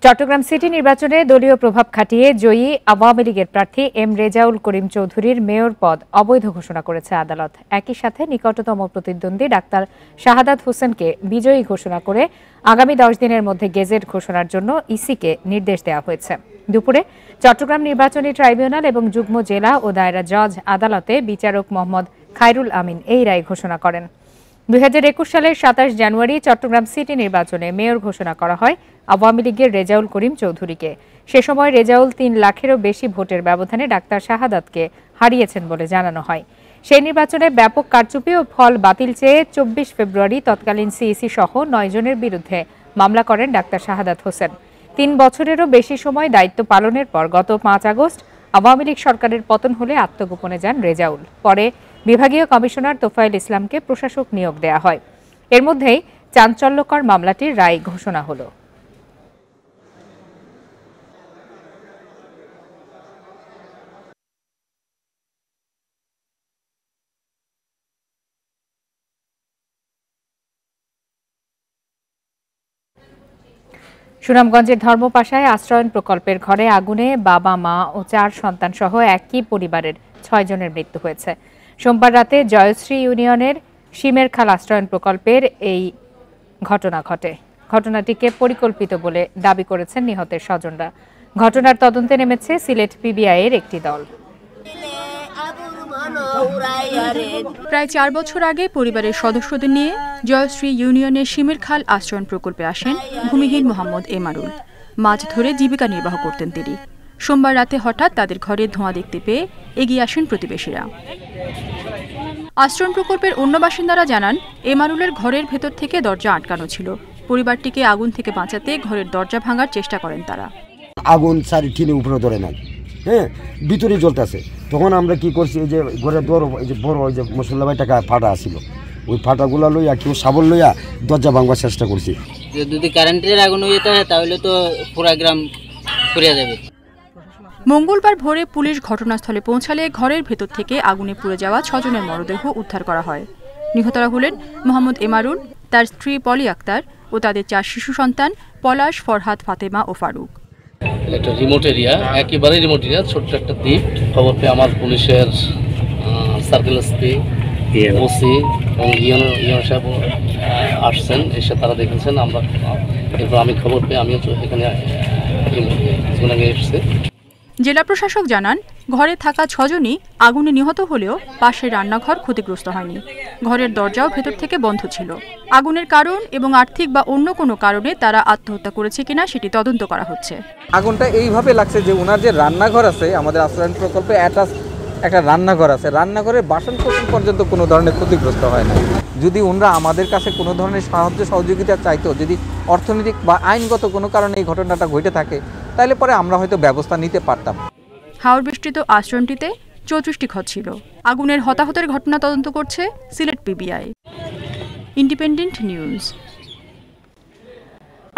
Chittagong city নির্বাচনে দলীয় প্রভাব খাটিয়ে জয়ী আওয়ামী লীগের প্রার্থী এম রেজাউল করিম চৌধুরীর মেয়র পদ অবৈধ ঘোষণা করেছে আদালত। একই সাথে নিকটতম প্রতিদ্বন্দ্বী ডাক্তার শাহাদাত হোসেনকে বিজয়ী ঘোষণা করে আগামী 10 দিনের মধ্যে গেজেট ঘোষণার জন্য ইসিকে নির্দেশ দেওয়া হয়েছে। দুপুরে চট্টগ্রাম নির্বাচনী ট্রাইব্যুনাল এবং যুগ্ম জেলা ও দায়রা জজ আদালতে বিচারক মোহাম্মদ খায়রুল আমিন এই রায় ঘোষণা করেন। 2021 সালের 27 জানুয়ারি চট্টগ্রাম সিটি নির্বাচনে মেয়র ঘোষণা করা হয় আওয়ামী লীগের রেজাউল করিম চৌধুরীকে। সে সময় রেজাউল 3 লাখেরও বেশি ভোটের ব্যবধানে ডাক্তার শাহাদাতকে হারিয়েছেন বলে জানানো হয়। সেই নির্বাচনে ব্যাপক কারচুপি ও ফল বাতিল চেয়ে 24 ফেব্রুয়ারি তৎকালীন সিইসি সহ 9 জনের বিরুদ্ধে মামলা করেন ডাক্তার শাহাদাত হোসেন। 3 বছরেরও বেশি সময় দায়িত্ব পালনের পর গত 5 আগস্ট আওয়ামী লীগ সরকারের পতন হলে আত্মগোপনে যান রেজাউল। পরে বিভাগীয় কমিশনার তোফায়েল ইসলামকে প্রশাসক নিয়োগ দেওয়া হয়। এর মধ্যেই চাঞ্চল্যকর মামলাটির রায় ঘোষণা হলো। সুনামগঞ্জের ধর্মপাশায় আশ্রয়ণ প্রকল্পের ঘরে আগুনে বাবা, মা ও 4 সন্তান সহ একই পরিবারের 6 জনের মৃত্যু হয়েছে। সোমবার রাতে জয়শ্রী ইউনিয়নের শিমের খাল আশ্রয়ণ প্রকল্পের এই ঘটনা ঘটে। ঘটনাটিকে পরিকল্পিত বলে দাবি করেছেন নিহতের স্বজনরা। ঘটনার তদন্তে নেমেছে সিলেট পিবিআইয়ের একটি দল। প্রায় 4 বছর আগে পরিবারের সদস্যদের নিয়ে জয়শ্রী ইউনিয়নের শিমের খাল আশ্রয়ণ প্রকল্পে আসেন ভূমিহীন মোহাম্মদ এমারুল। মাছ ধরে জীবিকা নির্বাহ করতেন তিনি। সোমবার রাতে হঠাৎ তাদের ঘরে ধোঁয়া দেখতে পেয়ে এগিয়ে আসেন প্রতিবেশীরা। আশ্রয়ণ প্রকল্পের অন্য বাসিন্দারা জানান, এমারুলের ঘরের ভেতর থেকে দরজা আটকানো ছিল। পরিবারটিকে আগুন থেকে বাঁচাতে ঘরের দরজা ভাঙার চেষ্টা করেন তারা। আগুন সারি টিনে উপরে ধরে নাই, ভিতরে জ্বলতেছে। তখন আমরা কি করছি, এই যে ঘরের দর এই যে বড় ওই যে মশলা টাকা ফাটা আসছিল, ওই ফাটাগুলা লইয়া কেউ সাবল লইয়া দরজা ভাঙবার চেষ্টা করছি। যদি কারেন্টের আগুন হয়ে যায় তাহলে তো পুরা গ্রাম পুড়ে যাবে। মঙ্গলবার ভোরে পুলিশ ঘটনাস্থলে পৌঁছালে ঘরের ভেতর থেকে আগুনে পুড়ে যাওয়া 6 জনের মরদেহ উদ্ধার করা হয়। নিহতরা হলেন মোহাম্মদ এমারুল, তার স্ত্রী পলি আক্তার ও তাদের 4 শিশু সন্তান পলাশ, ফরহাদ, ফাতেমা ও ফারুক। একটা রিমোট এরিয়া, একেবারে রিমোট এরিয়া, ছোট্ট একটা দ্বীপ। খবর পেয়ে আমার পুলিশের সার্কেল এসপি, ওসি এবং ইউনো সাহেব আসছেন, এসে তারা দেখেছেন। আমরা এরপর আমি খবর পেয়ে আমিও এখানে এসেছি। জেলা প্রশাসক জানান, ঘরে থাকা 6 জনই আগুনে নিহত হলেও পাশের রান্নাঘর ক্ষতিগ্রস্ত হয়নি। ঘরের দরজাও ভেতর থেকে বন্ধ ছিল। আগুনের কারণ এবং আর্থিক বা অন্য কোনো কারণে তারা আত্মহত্যা করেছে কিনা সেটি তদন্ত করা হচ্ছে। আগুনটা এইভাবে লাগছে যে ওনার যে রান্নাঘর আছে, আমাদের আশ্রয়ণ প্রকল্পে অ্যাটাচ একটা রান্নাঘর আছে, রান্নাঘরের বাসন কোসন পর্যন্ত কোনো ধরনের ক্ষতিগ্রস্ত হয় না। যদি ওনারা আমাদের কাছে কোনো ধরনের সাহায্য সহযোগিতা চাইতো, যদি অর্থনৈতিক বা আইনগত কোনো কারণে এই ঘটনাটা ঘটে থাকে, তাহলে পরে আমরা হয়তো ব্যবস্থা নিতে পারতাম। হাওর বিস্তৃত আশ্রয়ণটিতে 34টি ঘর ছিল। আগুনের হতাহতের ঘটনা তদন্ত করছে Sylhet PBI. Independent News.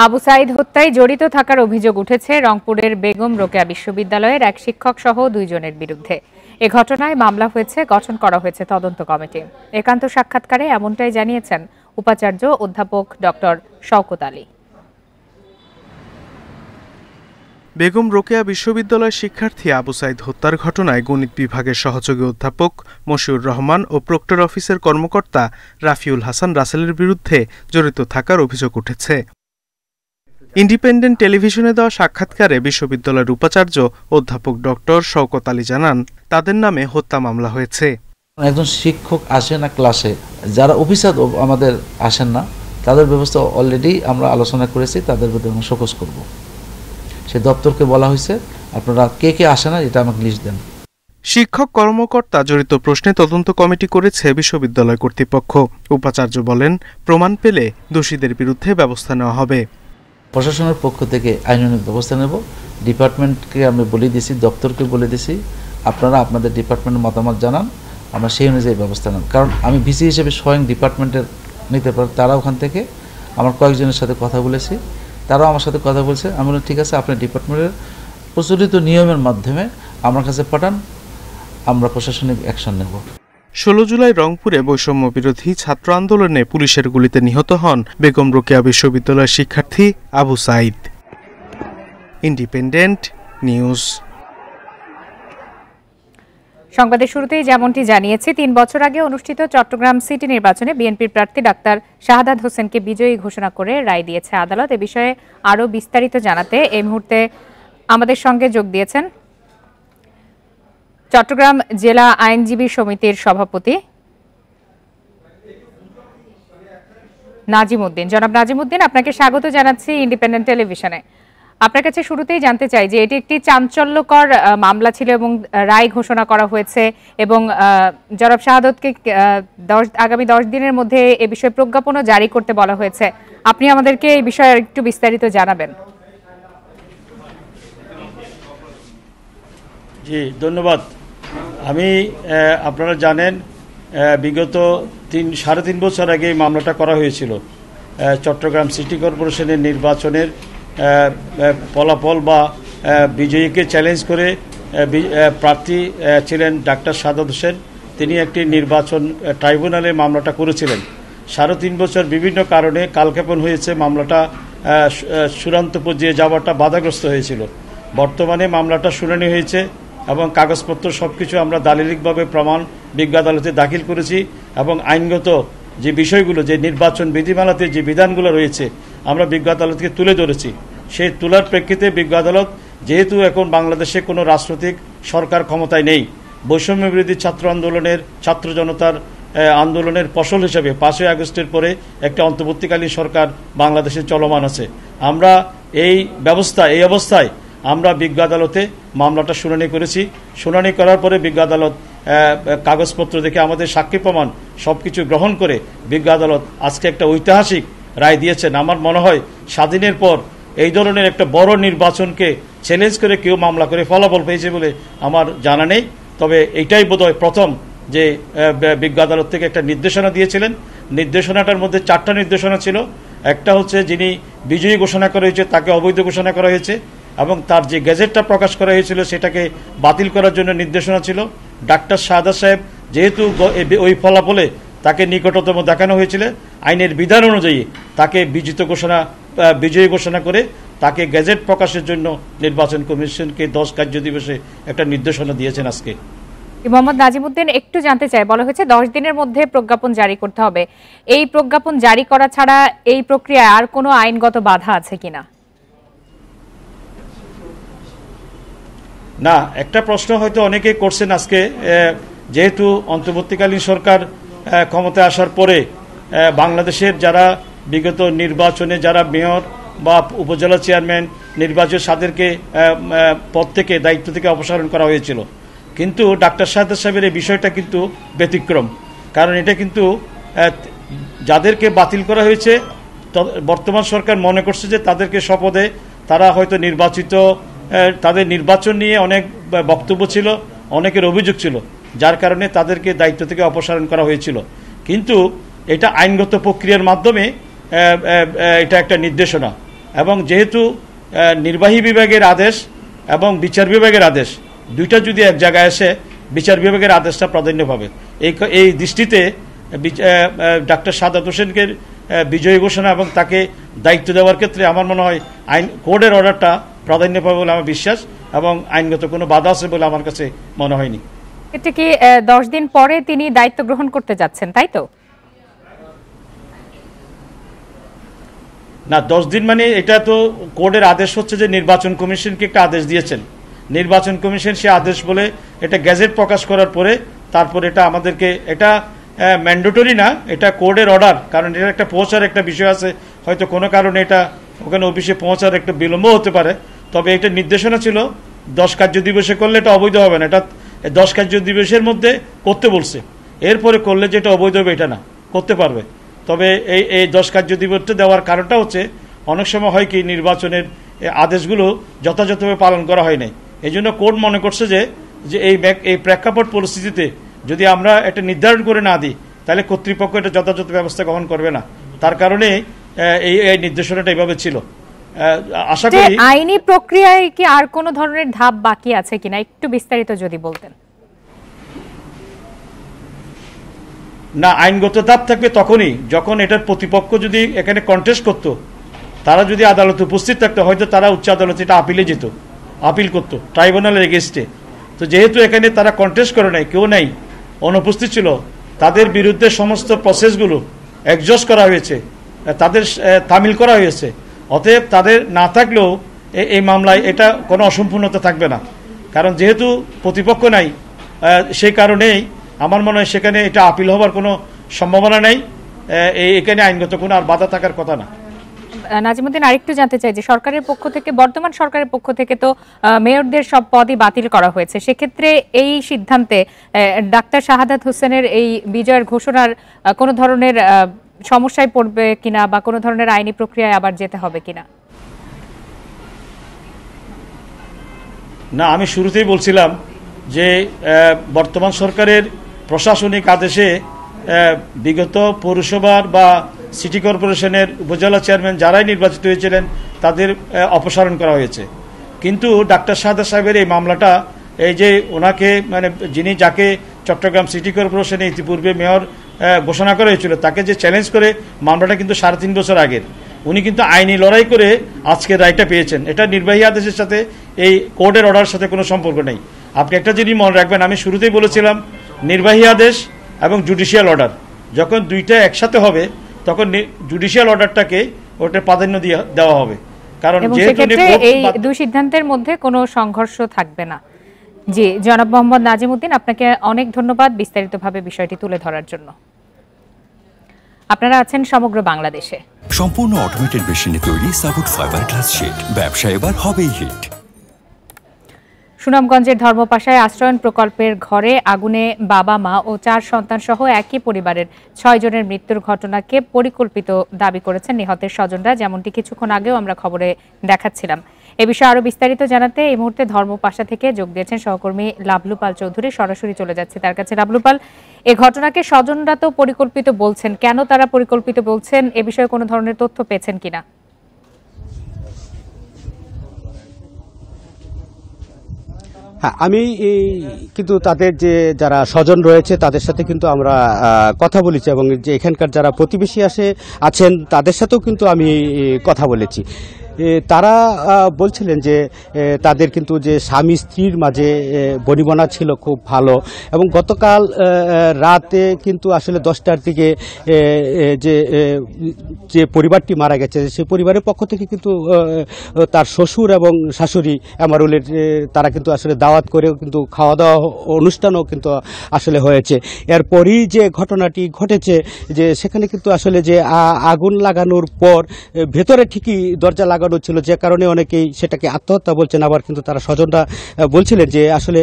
Abu Sayed হত্যায় জড়িত থাকার অভিযোগ উঠেছে রংপুরের বেগম রোকেয়া বিশ্ববিদ্যালয়ের এক শিক্ষক সহ 2 জনের বিরুদ্ধে। এ ঘটনায় মামলা হয়েছে, গঠন করা হয়েছে তদন্ত কমিটি। একান্ত সাক্ষাৎকারে এমনটাই জানিয়েছেন উপাচার্য অধ্যাপক ডক্টর শওকত আলী। বেগম রোকেয়া বিশ্ববিদ্যালয়ের শিক্ষার্থী আবু সাইদ হত্যার ঘটনায় গণিত বিভাগের সহযোগী অধ্যাপক মশিউর রহমান ও প্রক্টর অফিসের কর্মকর্তা রাফিউল হাসান রাসেলের বিরুদ্ধে জড়িত থাকার অভিযোগ উঠেছে। ইন্ডিপেন্ডেন্ট টেলিভিশনে দেওয়া সাক্ষাৎকারে বিশ্ববিদ্যালয়ের উপাচার্য অধ্যাপক ডক্টর শওকত আলী জানান, তাদের নামে হত্যা মামলা হয়েছে। একজন শিক্ষক আসে না ক্লাসে, যারা অফিসার আমাদের আসেন না, তাদের ব্যবস্থা অলরেডি আমরা আলোচনা করেছি, তাদের বিরুদ্ধে আমরা শোকজ করব। সে দপ্তরকে বলা হয়েছে, আপনারা কে কে আসে না এটা আমাকে লিস্ট দেন। শিক্ষক কর্মকর্তা জড়িত প্রশ্নে তদন্ত কমিটি করেছে বিশ্ববিদ্যালয় কর্তৃপক্ষ। উপাচার্য বলেন, প্রমাণ পেলে দোষীদের বিরুদ্ধে ব্যবস্থা নেওয়া হবে। প্রশাসনের পক্ষ থেকে আইনানুগ ব্যবস্থা নেব। ডিপার্টমেন্টকে আমি বলে দিয়েছি, দপ্তরকে বলে দিয়েছি, আপনারা আপনাদের ডিপার্টমেন্টের মতামত জানান, আমরা সেই অনুযায়ী ব্যবস্থা নেব। কারণ আমি ভিসি হিসেবে স্বয়ং ডিপার্টমেন্টের নিতে পারি। তারা ওখান থেকে আমার কয়েকজনের সাথে কথা বলেছি, তারাও আমার সাথে কথা বলছে। আমি বললাম, ঠিক আছে, আপনার ডিপার্টমেন্টের প্রচলিত নিয়মের মাধ্যমে আমার কাছে পাঠান, আমরা প্রশাসনিক অ্যাকশন নেব। 16 জুলাই রংপুরে বৈষম্য বিরোধী ছাত্র আন্দোলনে পুলিশের গুলিতে নিহত হন বেগম রোকেয়া বিশ্ববিদ্যালয়ের শিক্ষার্থী আবু সাইদ। Independent news. সংবাদের শুরুতেই যেমনটি জানিয়েছি, ৩ বছর আগে অনুষ্ঠিত চট্টগ্রাম সিটি নির্বাচনে বিএনপির প্রার্থী ডাক্তার শাহাদাত হোসেনকে বিজয়ী ঘোষণা করে রায় দিয়েছে আদালত। এ বিষয়ে আরও বিস্তারিত জানাতে এই মুহূর্তে আমাদের সঙ্গে যোগ দিয়েছেন চট্টগ্রাম জেলা আইনজীবী সমিতির সভাপতি নাজিম উদ্দিন। জনাব নাজিম উদ্দিন, আপনাকে স্বাগত জানাচ্ছি ইন্ডিপেন্ডেন্ট টেলিভিশনে। আপনার কাছে শুরুতেই জানতে চাই যে এটি একটি চাঞ্চল্যকর মামলা ছিল এবং রায় ঘোষণা করা হয়েছে এবং জনাব শাহাদতকে আগামী 10 দিনের মধ্যে এ বিষয়ে প্রজ্ঞাপনও জারি করতে বলা হয়েছে। আপনি আমাদেরকে এই বিষয়ে একটু বিস্তারিত জানাবেন। জি ধন্যবাদ। আমি আপনারা জানেন বিগত 3.5 বছর আগে এই মামলাটা করা হয়েছিল। চট্টগ্রাম সিটি কর্পোরেশনের নির্বাচনের ফলাফল বা বিজয়ীকে চ্যালেঞ্জ করে প্রার্থী ছিলেন ডাক্তার শাহাদাত হোসেন। তিনি একটি নির্বাচন ট্রাইব্যুনালে মামলাটা করেছিলেন। 3.5 বছর বিভিন্ন কারণে কালক্ষেপণ হয়েছে, মামলাটা চূড়ান্ত পর্যায়ে যাওয়াটা বাধাগ্রস্ত হয়েছিল। বর্তমানে মামলাটা শুনানি হয়েছে এবং কাগজপত্র সবকিছু আমরা দালিলিকভাবে প্রমাণ বিজ্ঞ আদালতে দাখিল করেছি এবং আইনগত যে বিষয়গুলো, যে নির্বাচন বিধিমালাতে যে বিধানগুলো রয়েছে আমরা বিজ্ঞ আদালতকে তুলে ধরেছি। সেই তোলার প্রেক্ষিতে বিজ্ঞ আদালত, যেহেতু এখন বাংলাদেশে কোনো রাজনৈতিক সরকার ক্ষমতায় নেই, বৈষম্য বিরোধী ছাত্র আন্দোলনের ছাত্র জনতার আন্দোলনের ফসল হিসেবে 5ই আগস্টের পরে একটা অন্তর্বর্তীকালীন সরকার বাংলাদেশে চলমান আছে। আমরা এই অবস্থায় আমরা বিজ্ঞ আদালতে মামলাটা শুনানি করেছি। শুনানি করার পরে বিজ্ঞ আদালত কাগজপত্র দেখে আমাদের সাক্ষী প্রমাণ সবকিছু গ্রহণ করে বিজ্ঞ আদালত আজকে একটা ঐতিহাসিক রায় দিয়েছেন। আমার মনে হয় স্বাধীনের পর এই ধরনের একটা বড় নির্বাচনকে চ্যালেঞ্জ করে কেউ মামলা করে ফলাফল পেয়েছে বলে আমার জানা নেই। তবে এইটাই বোধহয় প্রথম যে বিজ্ঞ আদালত থেকে একটা নির্দেশনা দিয়েছিলেন। নির্দেশনাটার মধ্যে 4টা নির্দেশনা ছিল। একটা হচ্ছে যিনি বিজয়ী ঘোষণা করা হয়েছে তাকে অবৈধ ঘোষণা করা হয়েছে এবং তার যে গেজেটটা প্রকাশ করা হয়েছিল সেটাকে বাতিল করার জন্য নির্দেশনা ছিল। ডাক্তার শাহাদাত সাহেব যেহেতু ওই ফলাফলে তাকে নিকটতম দেখানো হয়েছিল, আইনের বিধান অনুযায়ী তাকে বিজয়ী ঘোষণা করে তাকে গেজেট প্রকাশের জন্য নির্বাচন কমিশনকে 10 কার্য দিবসে একটা নির্দেশনা দিয়েছেন আজকে। মোহাম্মদ নাজিমউদ্দিন, একটু জানতে চাই, বলা হয়েছে 10 দিনের মধ্যে প্রজ্ঞাপন জারি করতে হবে। এই প্রজ্ঞাপন জারি করা ছাড়া এই প্রক্রিয়ায় আর কোনো আইনগত বাধা আছে কিনা? না, একটা প্রশ্ন হয়তো অনেকে করছেন আজকে, যেহেতু অন্তর্বর্তীকালীন সরকার ক্ষমতায় আসার পরে বাংলাদেশের যারা বিগত নির্বাচনে যারা মেয়র বা উপজেলা চেয়ারম্যান নির্বাচন তাদেরকে পদ থেকে দায়িত্ব থেকে অপসারণ করা হয়েছিল, কিন্তু ডাক্তার শাহাদাত সাহেবের এই বিষয়টা কিন্তু ব্যতিক্রম। কারণ এটা কিন্তু যাদেরকে বাতিল করা হয়েছে বর্তমান সরকার মনে করছে যে তাদেরকে শপথে তারা হয়তো নির্বাচিত, তাদের নির্বাচন নিয়ে অনেক বক্তব্য ছিল, অনেকের অভিযোগ ছিল, যার কারণে তাদেরকে দায়িত্ব থেকে অপসারণ করা হয়েছিল। কিন্তু এটা আইনগত প্রক্রিয়ার মাধ্যমে এটা একটা নির্দেশনা এবং যেহেতু নির্বাহী বিভাগের আদেশ এবং বিচার বিভাগের আদেশ দুইটা যদি এক জায়গায় এসে বিচার বিভাগের আদেশটা প্রাধান্য পাবে। এই দৃষ্টিতে ডাক্তার শাহাদাত হোসেনকে বিজয়ী ঘোষণা এবং তাকে দায়িত্ব দেওয়ার ক্ষেত্রে আমার মনে হয় কোর্টের অর্ডারটা প্রাধান্য পাবে বলে আমার বিশ্বাস এবং আইনগত কোনো বাধা আছে বলে আমার কাছে মনে হয়নি। এটা কি 10 দিন পরে তিনি দায়িত্ব গ্রহণ করতে যাচ্ছেন, তাই তো? না, 10 দিন মানে এটা তো কোর্টের আদেশ হচ্ছে যে নির্বাচন কমিশনকে একটা আদেশ দিয়েছেন। নির্বাচন কমিশন সে আদেশ বলে এটা গ্যাজেট প্রকাশ করার পরে তারপর এটা আমাদেরকে, এটা ম্যান্ডেটরি না, এটা কোর্টের অর্ডার। কারণ এটা একটা পৌঁছার একটা বিষয় আছে, হয়তো কোনো কারণে এটা ওখানে অফিসে পৌঁছার একটা বিলম্ব হতে পারে। তবে এটা নির্দেশনা ছিল 10 কার্য দিবসে করলে এটা অবৈধ হবে না, এটা 10 কার্য দিবসের মধ্যে করতে বলছে। এরপরে করলে যেটা অবৈধ হবে এটা না, করতে পারবে। তবে এই 10 কার্য দিবসটা দেওয়ার কারণটা হচ্ছে অনেক সময় হয় কি নির্বাচনের আদেশগুলো যথাযথভাবে পালন করা হয় নাই। এই জন্য কোর্ট মনে করছে যে এই প্রেক্ষাপট পরিস্থিতিতে যদি আমরা এটা নির্ধারণ করে না দিই তাহলে কর্তৃপক্ষ এটা যথাযথ ব্যবস্থা গ্রহণ করবে না। তার কারণে এই নির্দেশনাটা এইভাবে ছিল। আশা করি আইনি প্রক্রিয়ায় কি আর কোনো ধরনের ধাপ বাকি আছে কিনা একটু বিস্তারিত যদি বলতেন। না, আইনগত ধাপ থাকবে তখনই যখন এটার প্রতিপক্ষ যদি এখানে কন্টেস্ট করতো, তারা যদি আদালতে উপস্থিত থাকতো হয়তো তারা উচ্চ আদালতে এটা আপিলে যেত, আপিল করতো ট্রাইব্যুনালের এগেনস্টে। তো যেহেতু এখানে তারা কন্টেস্ট করে নাই, কেউ নাই, অনুপস্থিত ছিল, তাদের বিরুদ্ধে সমস্ত প্রসেসগুলো এক্সজস্ট করা হয়েছে, তাদের তামিল করা হয়েছে। অতএব তাদের না থাকলেও এই মামলায় এটা কোনো অসম্পূর্ণতা থাকবে না, কারণ যেহেতু প্রতিপক্ষ নাই, সেই কারণেই আমার মনে হয় সেখানে এটা আপিল হবার কোনো সম্ভাবনা নেই। এখানে আইনগত কোনো আর বাধা থাকার কথা না। নাজিমুদ্দিন, আরেকটু জানতে চাই যে সরকারের পক্ষ থেকে, বর্তমান সরকারের পক্ষ থেকে তো মেয়রদের সব পদই বাতিল করা হয়েছে, সেক্ষেত্রে এই সিদ্ধান্তে ডাক্তার শাহাদাত হোসেনের এই বিজয়ের ঘোষণার কোনো ধরনের সমস্যায় পড়বে কিনা বা কোনো ধরনের আইনি প্রক্রিয়ায় আবার যেতে হবে কিনা? না, আমি শুরুতেই বলছিলাম যে বর্তমান সরকারের প্রশাসনিক আদেশে বিগত পৌরসভার বা সিটি কর্পোরেশনের উপজেলা চেয়ারম্যান যারাই নির্বাচিত হয়েছিলেন তাদের অপসারণ করা হয়েছে। কিন্তু ডাক্তার শাহাদাত সাহেবের এই মামলাটা, এই যে ওনাকে মানে যাকে চট্টগ্রাম সিটি কর্পোরেশনে ইতিপূর্বে মেয়র ঘোষণা করা হয়েছিল, তাকে যে চ্যালেঞ্জ করে মামলাটা কিন্তু 3.5 বছর আগের। উনি কিন্তু আইনি লড়াই করে আজকের রায়টা পেয়েছেন। এটা নির্বাহী আদেশের সাথে, এই কোর্টের অর্ডারের সাথে কোনো সম্পর্ক নেই। আপনি একটা জিনিস মনে রাখবেন, আমি শুরুতেই বলেছিলাম নির্বাহী আদেশ এবং জুডিশিয়াল অর্ডার যখন দুইটা একসাথে হবে তখন জুডিশিয়াল অর্ডারটাকে ওটা প্রাধান্য দেওয়া হবে, কারণ যেহেতু এই দুই সিদ্ধান্তের মধ্যে কোনো সংঘর্ষ থাকবে না। জি, জনাব মোহাম্মদ নাজিমুদ্দিন, আপনাকে অনেক ধন্যবাদ বিস্তারিতভাবে বিষয়টি তুলে ধরার জন্য। আপনারা আছেন সমগ্র বাংলাদেশে। সম্পূর্ণ অটোমেটেড মেশিনে তৈরি সাপোর্ট ফাইবার গ্লাস শীট, ব্যবসা এবার হবেই হিট। সুনামগঞ্জের ধর্মপাশায় আশ্রয়ণ প্রকল্পের ঘরে আগুনে বাবা, মা ও 4 সন্তান সহ একই পরিবারের 6 জনের মৃত্যুর ঘটনাকে পরিকল্পিত দাবি করেছেন নিহতের স্বজনরা, যেমনটি কিছুক্ষণ আগেও আমরা খবরে দেখাচ্ছিলাম। এ বিষয়ে আরো বিস্তারিত জানাতে এই মুহূর্তে ধর্মপাশা থেকে যোগ দিয়েছেন সহকর্মী লাবলু পাল চৌধুরী। সরাসরি চলে যাচ্ছে তার কাছে। লাবলু পাল, এই ঘটনাকে স্বজনরা তো পরিকল্পিত বলছেন, কেন তারা পরিকল্পিত বলছেন এ বিষয়ে কোনো ধরনের তথ্য পেয়েছেন কিনা? হ্যাঁ, আমি কিন্তু তাদের যে যারা স্বজন রয়েছে তাদের সাথে কিন্তু আমরা কথা বলেছি, এবং যে এখানকার যারা প্রতিবেশী আছেন তাদের সাথেও কিন্তু আমি কথা বলেছি। তারা বলছিলেন যে তাদের কিন্তু যে স্বামী স্ত্রীর মাঝে বনিবনা ছিল খুব ভালো, এবং গতকাল রাতে কিন্তু আসলে 10টার দিকে যে পরিবারটি মারা গেছে সেই পরিবারের পক্ষ থেকে কিন্তু তার শ্বশুর এবং শাশুড়ি এমারুলের তারা কিন্তু আসলে দাওয়াত করেও কিন্তু খাওয়া দাওয়া অনুষ্ঠানও কিন্তু আসলে হয়েছে। এরপরই যে ঘটনাটি ঘটেছে যে সেখানে কিন্তু আসলে যে আগুন লাগানোর পর ভেতরে ঠিকই দরজা লাগানো ছিল, যে কারণে অনেকেই সেটাকে আত্মহত্যা বলছেন। আবার কিন্তু তারা স্বজনরা বলছিলেন যে আসলে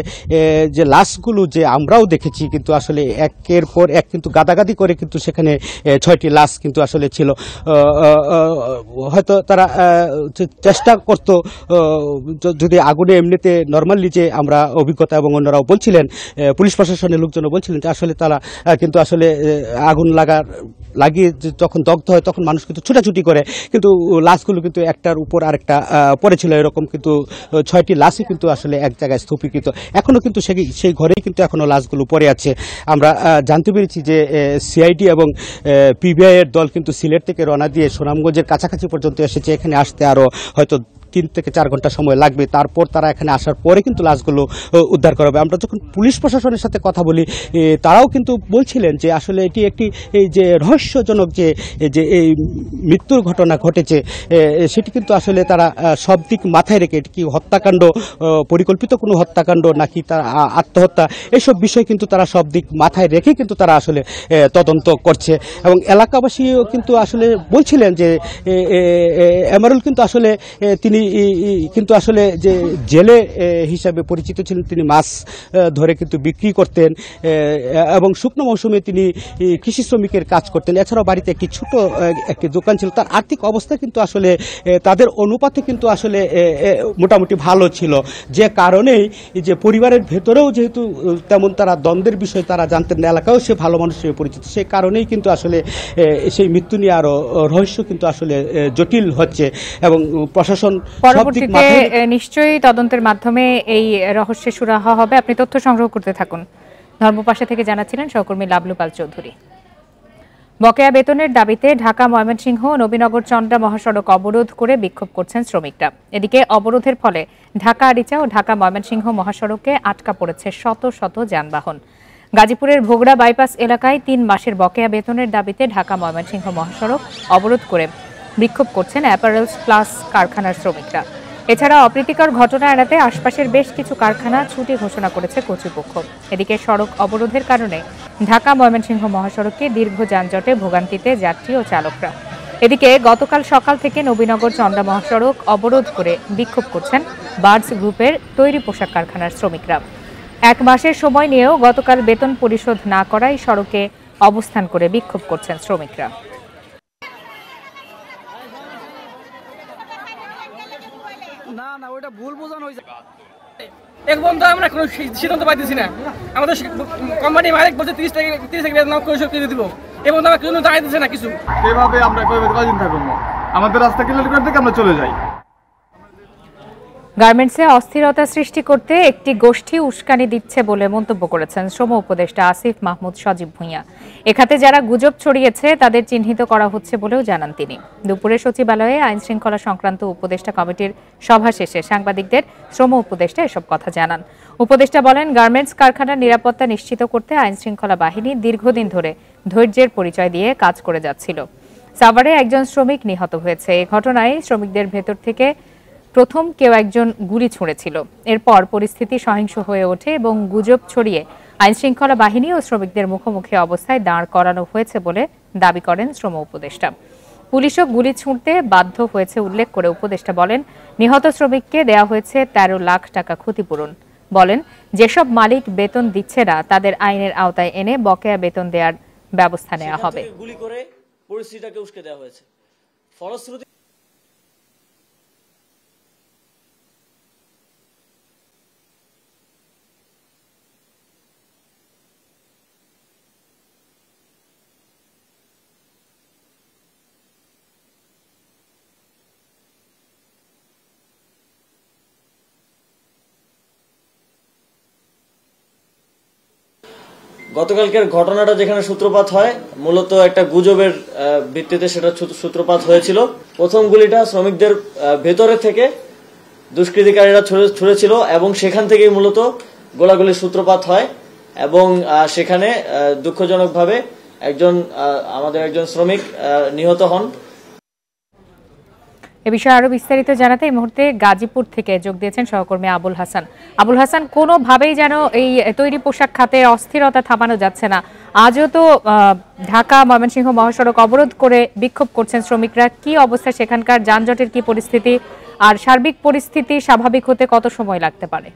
যে লাশগুলো যে আমরাও দেখেছি কিন্তু আসলে একের পর এক কিন্তু গাদাগাদি করে কিন্তু সেখানে 6টি লাশ কিন্তু আসলে ছিল। হয়তো তারা চেষ্টা করত যদি আগুনে এমনিতে নর্মালি যে আমরা অভিজ্ঞতা এবং অন্যরাও বলছিলেন, পুলিশ প্রশাসনের লোকজনও বলছিলেন যে আসলে তারা কিন্তু আসলে আগুন লাগিয়ে যখন দগ্ধ হয় তখন মানুষ কিন্তু ছুটাছুটি করে, কিন্তু লাশগুলো কিন্তু একটার উপর আরেকটা পড়েছিল। এরকম কিন্তু 6টি লাশই কিন্তু আসলে এক জায়গায় স্থূপীকৃত। এখনও কিন্তু সেই ঘরেই কিন্তু এখনও লাশগুলো পড়ে আছে। আমরা জানতে পেরেছি যে সিআইডি এবং পিবিআই এর দল কিন্তু সিলেট থেকে রওনা দিয়ে সুনামগঞ্জের কাছাকাছি পর্যন্ত এসেছে। এখানে আসতে আরও হয়তো 3 থেকে 4 ঘন্টা সময় লাগবে। তারপর তারা এখানে আসার পরে কিন্তু লাশগুলো উদ্ধার করা হবে। আমরা যখন পুলিশ প্রশাসনের সাথে কথা বলি তারাও কিন্তু বলছিলেন যে আসলে এটি একটি এই যে রহস্যজনক যে এই মৃত্যুর ঘটনা ঘটেছে সেটি কিন্তু আসলে তারা সব দিক মাথায় রেখে, এটি কি হত্যাকাণ্ড, পরিকল্পিত কোনো হত্যাকাণ্ড নাকি তার আত্মহত্যা, এসব বিষয় কিন্তু তারা সব দিক মাথায় রেখে কিন্তু তারা আসলে তদন্ত করছে। এবং এলাকাবাসীও কিন্তু আসলে বলছিলেন যে এমারুল কিন্তু আসলে তিনি কিন্তু আসলে যে জেলে হিসাবে পরিচিত ছিলেন, তিনি মাছ ধরে কিন্তু বিক্রি করতেন এবং শুকনো মৌসুমে তিনি কৃষি শ্রমিকের কাজ করতেন। এছাড়াও বাড়িতে একটি ছোট একটি দোকান ছিল। তার আর্থিক অবস্থা কিন্তু আসলে তাদের অনুপাতে কিন্তু আসলে মোটামুটি ভালো ছিল, যে কারণেই যে পরিবারের ভেতরেও যেহেতু তেমন তারা দ্বন্দ্বের বিষয় তারা জানতেন না, এলাকাও সে ভালো মানুষ হিসেবে পরিচিত, সেই কারণেই কিন্তু আসলে সেই মৃত্যু নিয়ে আরো রহস্য কিন্তু আসলে জটিল হচ্ছে। এবং প্রশাসন পরবর্তীতে নিশ্চয়ই তদন্তের মাধ্যমে এই রহস্যের সুরাহা হবে। আপনি তথ্য সংগ্রহ করতে থাকুন। ধর্মপাশা থেকে জানাচ্ছিলেন সহকর্মী লাবলু পাল চৌধুরী। বকেয়া বেতনের দাবিতে ঢাকা ময়মনসিংহ নবীনগর চন্দ্রা মহাসড়ক অবরোধ করে বিক্ষোভ করছেন শ্রমিকরা। এদিকে অবরোধের ফলে ঢাকা আরিচা ও ঢাকা ময়মনসিংহ মহাসড়কে আটকা পড়েছে শত শত যানবাহন। গাজীপুরের ভোগড়া বাইপাস এলাকায় ৩ মাসের বকেয়া বেতনের দাবিতে ঢাকা ময়মনসিংহ মহাসড়ক অবরোধ করে বিক্ষোভ করছেন অ্যাপারেলস প্লাস কারখানার শ্রমিকরা। এছাড়া অপ্রীতিকর ঘটনা এড়াতে আশপাশের বেশ কিছু কারখানা ছুটি ঘোষণা করেছে কর্তৃপক্ষ। এদিকে সড়ক অবরোধের কারণে ঢাকা ময়মনসিংহ মহাসড়কে দীর্ঘ যানজটে ভোগান্তিতে যাত্রী ও চালকরা। এদিকে গতকাল সকাল থেকে নবীনগর চন্দ্রা মহাসড়ক অবরোধ করে বিক্ষোভ করছেন বার্ডস গ্রুপের তৈরি পোশাক কারখানার শ্রমিকরা। 1 মাসের সময় নিয়েও গতকাল বেতন পরিশোধ না করায় সড়কে অবস্থান করে বিক্ষোভ করছেন শ্রমিকরা। না ওটা ভুল বোঝানো হয়েছে। একদম তো আমরা কোনো সিদ্ধান্ত পাইতেছি না। আমাদের কোম্পানি মালিক বলছে 30 থেকে বেতন পরিশোধ করে দিব, এবং আমরা কোনো জানাই দিচ্ছে না কিছু। এভাবে আমরা কয়দিন থাকবো? আমাদের রাস্তা ক্লিয়ার করে দিকে আমরা চলে যাই। গার্মেন্টসে অস্থিরতা সৃষ্টি করতে একটি গোষ্ঠী উস্কানি দিচ্ছে বলে মন্তব্য করেছেন শ্রম উপদেষ্টা আসিফ মাহমুদ সজীব ভুঁইয়া। এখাতে যারা গুজব ছড়িয়েছে তাদের চিহ্নিত করা হচ্ছে বলেও জানান তিনি। দুপুরে সচিবালয়ে আইন শৃঙ্খলা সংক্রান্ত উপদেষ্টা কমিটির সভা শেষে সাংবাদিকদের শ্রম উপদেষ্টা এসব কথা জানান। উপদেষ্টা বলেন, গার্মেন্টস কারখানার নিরাপত্তা নিশ্চিত করতে আইন শৃঙ্খলা বাহিনী দীর্ঘদিন ধরে ধৈর্যের পরিচয় দিয়ে কাজ করে যাচ্ছিল। সাভারে একজন শ্রমিক নিহত হয়েছে। এই ঘটনায় শ্রমিকদের ভেতর থেকে প্রথম কেউ একজন গুলি ছুঁড়েছিল। এরপর পরিস্থিতি সহিংস হয়ে ওঠে এবং গুজব ছড়িয়ে আইনশৃঙ্খলা বাহিনী ও শ্রমিকদের মুখোমুখি অবস্থায় দাঁড় করানো হয়েছে বলে দাবি করেন শ্রম উপদেষ্টা। পুলিশও গুলি ছুঁড়তে বাধ্য হয়েছে উল্লেখ করে উপদেষ্টা বলেন, নিহত শ্রমিককে দেয়া হয়েছে 13 লাখ টাকা ক্ষতিপূরণ। বলেন, যেসব মালিক বেতন দিচ্ছে না তাদের আইনের আওতায় এনে বকেয়া বেতন দেওয়ার ব্যবস্থা নেওয়া হবে। গুলি করে পরিস্থিতিটাকে উস্কে দেওয়া হয়েছে। ফলশ্রুতি গতকালকের ঘটনাটা যেখানে সূত্রপাত হয়, মূলত একটা গুজবের ভিত্তিতে সেটা সূত্রপাত হয়েছিল। প্রথম গুলিটা শ্রমিকদের ভেতরে থেকে দুষ্কৃতিকারীরা ছুড়েছিল এবং সেখান থেকেই মূলত গোলাগুলির সূত্রপাত হয় এবং সেখানে দুঃখজনকভাবে আমাদের একজন শ্রমিক নিহত হন। এ বিষয়ে আরো বিস্তারিত জানাতে এই মুহূর্তে গাজীপুর থেকে যোগ দিয়েছেন সহকর্মী আবুল হাসান। আবুল হাসান, কোনোভাবেই যেন এই তৈরি পোশাক খাতের অস্থিরতা থামানো যাচ্ছে না। আজও তো ঢাকা ময়মনসিংহ মহাসড়ক অবরোধ করে বিক্ষোভ করছেন শ্রমিকরা। কি অবস্থা সেখানকার, যানজটের কি পরিস্থিতি, আর সার্বিক পরিস্থিতি স্বাভাবিক হতে কত সময় লাগতে পারে?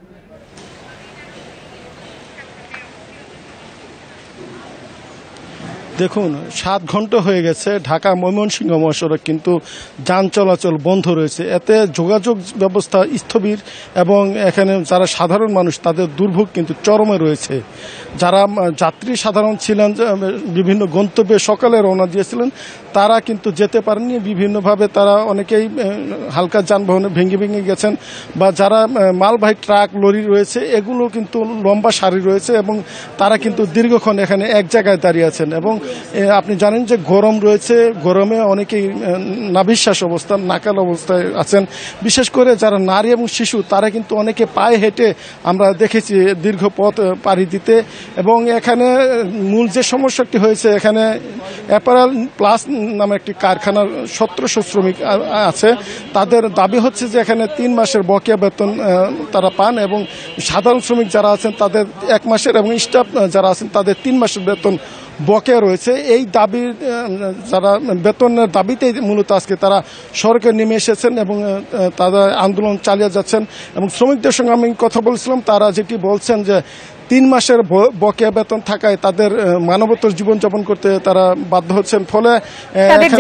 দেখুন, 7 ঘন্টা হয়ে গেছে ঢাকা ময়মনসিংহ মহাসড়ক কিন্তু যান চলাচল বন্ধ রয়েছে। এতে যোগাযোগ ব্যবস্থা স্থবির এবং এখানে যারা সাধারণ মানুষ তাদের দুর্ভোগ কিন্তু চরমে রয়েছে। যারা যাত্রী সাধারণ ছিলেন, বিভিন্ন গন্তব্যে সকালে রওনা দিয়েছিলেন, তারা কিন্তু যেতে পারেননি। বিভিন্নভাবে তারা অনেকেই হালকা যানবাহনে ভেঙে ভেঙে গেছেন, বা যারা মালবাহী ট্রাক লরি রয়েছে এগুলো কিন্তু লম্বা সারি রয়েছে এবং তারা কিন্তু দীর্ঘক্ষণ এখানে এক জায়গায় দাঁড়িয়ে আছেন। এবং আপনি জানেন যে গরম রয়েছে, গরমে অনেকেই নাভিশ্বাস অবস্থা, নাকাল অবস্থায় আছেন। বিশেষ করে যারা নারী এবং শিশু তারা কিন্তু অনেকে পায়ে হেঁটে আমরা দেখেছি দীর্ঘ পথ পাড়ি দিতে। এবং এখানে মূল যে সমস্যাটি হয়েছে, এখানে অ্যাপারেল প্লাস নামে একটি কারখানার 1700 শ্রমিক আছে। তাদের দাবি হচ্ছে যে এখানে 3 মাসের বকেয়া বেতন তারা পান, এবং সাধারণ শ্রমিক যারা আছেন তাদের 1 মাসের, এবং স্টাফ যারা আছেন তাদের 3 মাসের বেতন বকেয়া রয়েছে। এই দাবি, যারা বেতনের দাবিতেই মূলত আজকে তারা সড়কে নেমে এসেছেন এবং তারা আন্দোলন চালিয়ে যাচ্ছেন। এবং শ্রমিকদের সঙ্গে আমি কথা বলছিলাম, তারা যেটি বলছেন যে 3 মাসের বকেয়া বেতন থাকায় তাদের মানবতর জীবনযাপন করতে তারা বাধ্য হচ্ছেন। ফলে তাদের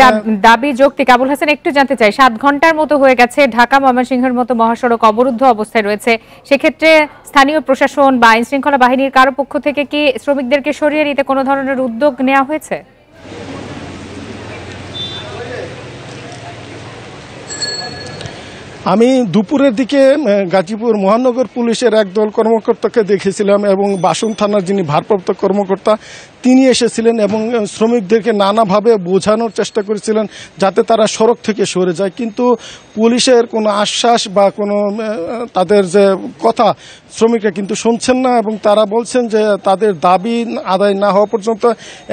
দাবি যৌক্তিক। আবুল হাসান, একটু জানতে চাই, 7 ঘন্টার মতো হয়ে গেছে ঢাকা ময়মনসিংহের মতো মহাসড়ক অবরুদ্ধ অবস্থায় রয়েছে। সেক্ষেত্রে স্থানীয় প্রশাসন বা আইন শৃঙ্খলা বাহিনীর কারো পক্ষ থেকে কি শ্রমিকদেরকে সরিয়ে নিতে কোনো ধরনের উদ্যোগ নেওয়া হয়েছে? আমি দুপুরের দিকে গাজীপুর মহানগর পুলিশের একদল কর্মকর্তাকে দেখেছিলাম এবং বাসন থানার যিনি ভারপ্রাপ্ত কর্মকর্তা তিনি এসেছিলেন এবং শ্রমিকদেরকে নানাভাবে বোঝানোর চেষ্টা করেছিলেন যাতে তারা সড়ক থেকে সরে যায়, কিন্তু পুলিশের কোনো আশ্বাস বা কোনো তাদের যে কথা শ্রমিকরা কিন্তু শুনছেন না এবং তারা বলছেন যে তাদের দাবি আদায় না হওয়া পর্যন্ত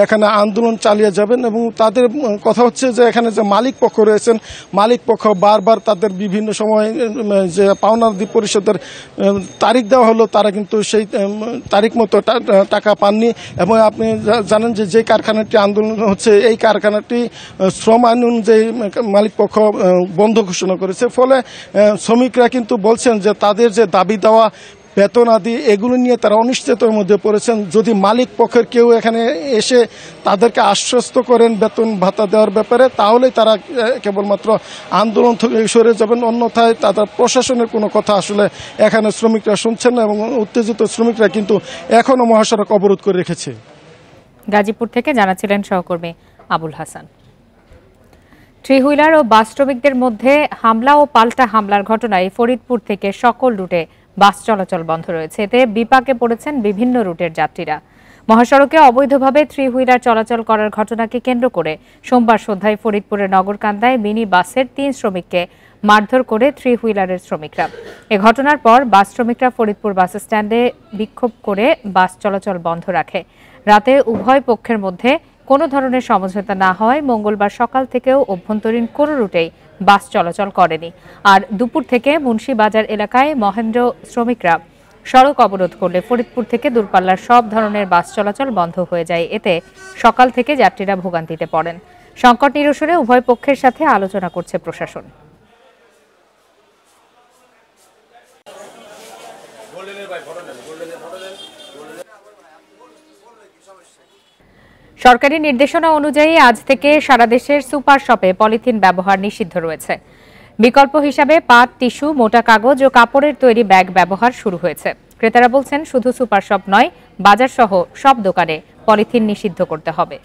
এখানে আন্দোলন চালিয়ে যাবেন। এবং তাদের কথা হচ্ছে যে এখানে যে মালিক পক্ষ রয়েছেন, মালিক পক্ষ বারবার তাদের বিভিন্ন সময় যে পাওনাদি পরিশোধের তারিখ দেওয়া হলো, তারা কিন্তু সেই তারিখ মতো টাকা পাননি। এবং আপনি জানেন যে যে কারখানাটি আন্দোলন হচ্ছে এই কারখানাটি শ্রম আইন অনুযায়ী মালিক পক্ষ বন্ধ ঘোষণা করেছে। ফলে শ্রমিকরা কিন্তু বলছেন যে তাদের যে দাবি দেওয়া বেতন আদি এগুলো নিয়ে তারা অনিশ্চয়তার মধ্যে পড়েছেন। যদি মালিক পক্ষের কেউ এখানে এসে তাদেরকে আশ্বস্ত করেন বেতন ভাতা দেওয়ার ব্যাপারে, তাহলেই তারা কেবলমাত্র আন্দোলন থেকে সরে যাবেন, অন্যথায় তাদের প্রশাসনের কোনো কথা আসলে এখানে শ্রমিকরা শুনছেন না এবং উত্তেজিত শ্রমিকরা কিন্তু এখনও মহাসড়ক অবরোধ করে রেখেছে। গাজীপুর থেকে জানাচ্ছিলেন সহকর্মী আবুল হাসান। থ্রি হুইলার ও বাস শ্রমিকদের মধ্যে হামলা ও পাল্টা হামলার ঘটনায় ফরিদপুর থেকে সকল রুটে বাস চলাচল বন্ধ রয়েছে। এতে বিপাকে পড়েছেন বিভিন্ন রুটের যাত্রীরা। মহাসড়কে অবৈধভাবে থ্রি হুইলার চলাচল করার ঘটনাকে কেন্দ্র করে সোমবার সন্ধ্যায় ফরিদপুরের নগরকান্দায় মিনি বাসের 3 শ্রমিককে মারধর করে থ্রি হুইলারের শ্রমিকরা। এ ঘটনার পর বাস শ্রমিকরা ফরিদপুর বাস স্ট্যান্ডে বিক্ষোভ করে বাস চলাচল বন্ধ রাখে। রাতে উভয় পক্ষের মধ্যে কোনো ধরনের সমঝোতা না হওয়ায় মঙ্গলবার সকাল থেকেও অভ্যন্তরীণ কোনো রুটেই বাস চলাচল করেনি। আর দুপুর থেকে মুন্সিবাজার এলাকায় মহেন্দ্র শ্রমিকরা সড়ক অবরোধ করলে ফরিদপুর থেকে দূরপাল্লার সব ধরনের বাস চলাচল বন্ধ হয়ে যায়। এতে সকাল থেকে যাত্রীরা ভোগান্তিতে পড়েন। সংকট নিরসনে উভয় পক্ষের সাথে আলোচনা করছে প্রশাসন। সরকারি নির্দেশনা অনুযায়ী আজ থেকে সারা দেশের সুপার শপে পলিথিন ব্যবহার নিষিদ্ধ রয়েছে। বিকল্প হিসাবে পাট, টিস্যু, মোটা কাগজ ও কাপড়ের তৈরি ব্যাগ ব্যবহার শুরু হয়েছে। ক্রেতারা বলছেন শুধু সুপার শপ নয়, বাজার সহ সব দোকানে পলিথিন নিষিদ্ধ করতে হবে।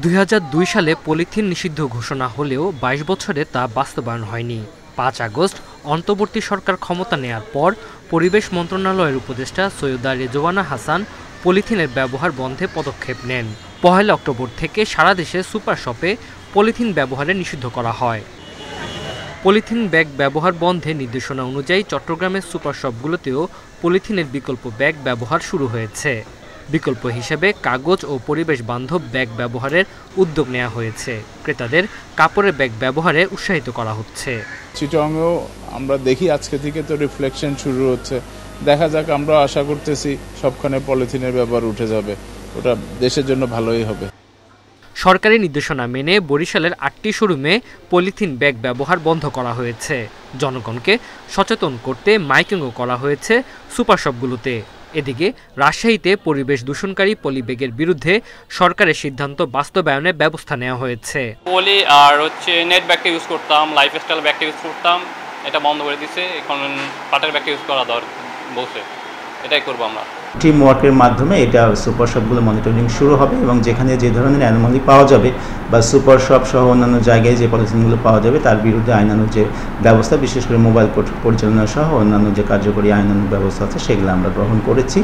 2002 সালে পলিথিন নিষিদ্ধ ঘোষণা হলেও 22 বছরে তা বাস্তবায়ন হয়নি। 5 আগস্ট অন্তর্বর্তী সরকার ক্ষমতা নেয়ার পর পরিবেশ মন্ত্রণালয়ের উপদেষ্টা সৈয়দা রেজওয়ানা হাসান পলিথিনের ব্যবহার বন্ধে পদক্ষেপ নেন। 1 অক্টোবর থেকে সারা দেশে সুপার শপে পলিথিন ব্যবহারে নিষিদ্ধ করা হয়। পলিথিন ব্যাগ ব্যবহার বন্ধে নির্দেশনা অনুযায়ী চট্টগ্রামের সুপার শপগুলোতেও পলিথিনের বিকল্প ব্যাগ ব্যবহার শুরু হয়েছে। বিকল্প হিসেবে কাগজ ও পরিবেশ বান্ধব ব্যাগ ব্যবহারের উদ্যোগ নেওয়া হয়েছে। ক্রেতাদের কাপড়ের ব্যাগ ব্যবহারে উৎসাহিত করা হচ্ছে। চিটাগংয়েও আমরা দেখি আজকে থেকে তো রিফ্লেকশন শুরু হচ্ছে, দেখা যাক, আমরা আশা করতেছি সবখানে পলিথিনের ব্যবহার উঠে যাবে, ওটা দেশের জন্য ভালোই হবে। সরকারি নির্দেশনা মেনে বরিশালের 8টি শোরুমে পলিথিন ব্যাগ ব্যবহার বন্ধ করা হয়েছে। জনগণকে সচেতন করতে মাইকিংও করা হয়েছে সুপার শপগুলোতে। এদিকে রাজশাহীতে পরিবেশ দূষণকারী পলি ব্যাগের বিরুদ্ধে সরকারের সিদ্ধান্ত বাস্তবায়নে ব্যবস্থা নেওয়া হয়েছে। পলি আর নেট ব্যাগটা ইউজ করতাম, লাইফস্টাইল ব্যাগটা ইউজ করতাম, এটা বন্ধ করে দিছে। এখন পাটের ব্যাগটা ইউজ করা দরকার বলছে, এটাই করবো আমরা। টিম ওয়ার্কের মাধ্যমে এটা সুপার শপগুলো মনিটরিং শুরু হবে এবং যেখানে যে ধরনের অ্যানোমালি পাওয়া যাবে বা সুপার শপ সহ অন্যান্য জায়গায় যে পলিথিনগুলো পাওয়া যাবে তার বিরুদ্ধে আইনানুগ যে ব্যবস্থা, বিশেষ করে মোবাইল পরিচালনা সহ অন্যান্য যে কার্যকরী আইনানুগ ব্যবস্থা আছে সেগুলো আমরা গ্রহণ করেছি।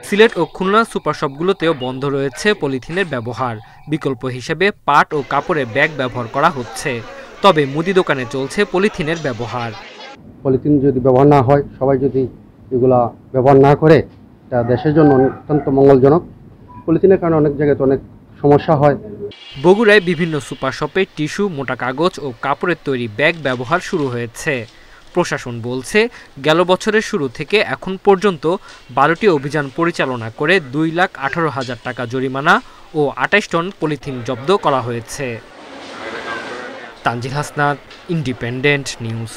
সিলেট ও খুলনা সুপার শপগুলোতেও বন্ধ রয়েছে পলিথিনের ব্যবহার। বিকল্প হিসেবে পাট ও কাপড়ের ব্যাগ ব্যবহার করা হচ্ছে। তবে মুদি দোকানে চলছে পলিথিনের ব্যবহার। পলিথিন যদি ব্যবহার না হয়, সবাই যদি এগুলা ব্যবহার না করে, এটা দেশের জন্য অত্যন্ত মঙ্গলজনক। পলিথিনের কারণে অনেক জায়গায় অনেক সমস্যা হয়। বগুড়ায় বিভিন্ন সুপার শপে টিস্যু, মোটা কাগজ ও কাপড়ের তৈরি ব্যাগ ব্যবহার শুরু হয়েছে। প্রশাসন বলছে গেল বছরের শুরু থেকে এখন পর্যন্ত 12টি অভিযান পরিচালনা করে 2,18,000 টাকা জরিমানা ও 28 টন পলিথিন জব্দ করা হয়েছে। তানজিল হাসনাত, ইন্ডিপেন্ডেন্ট নিউজ।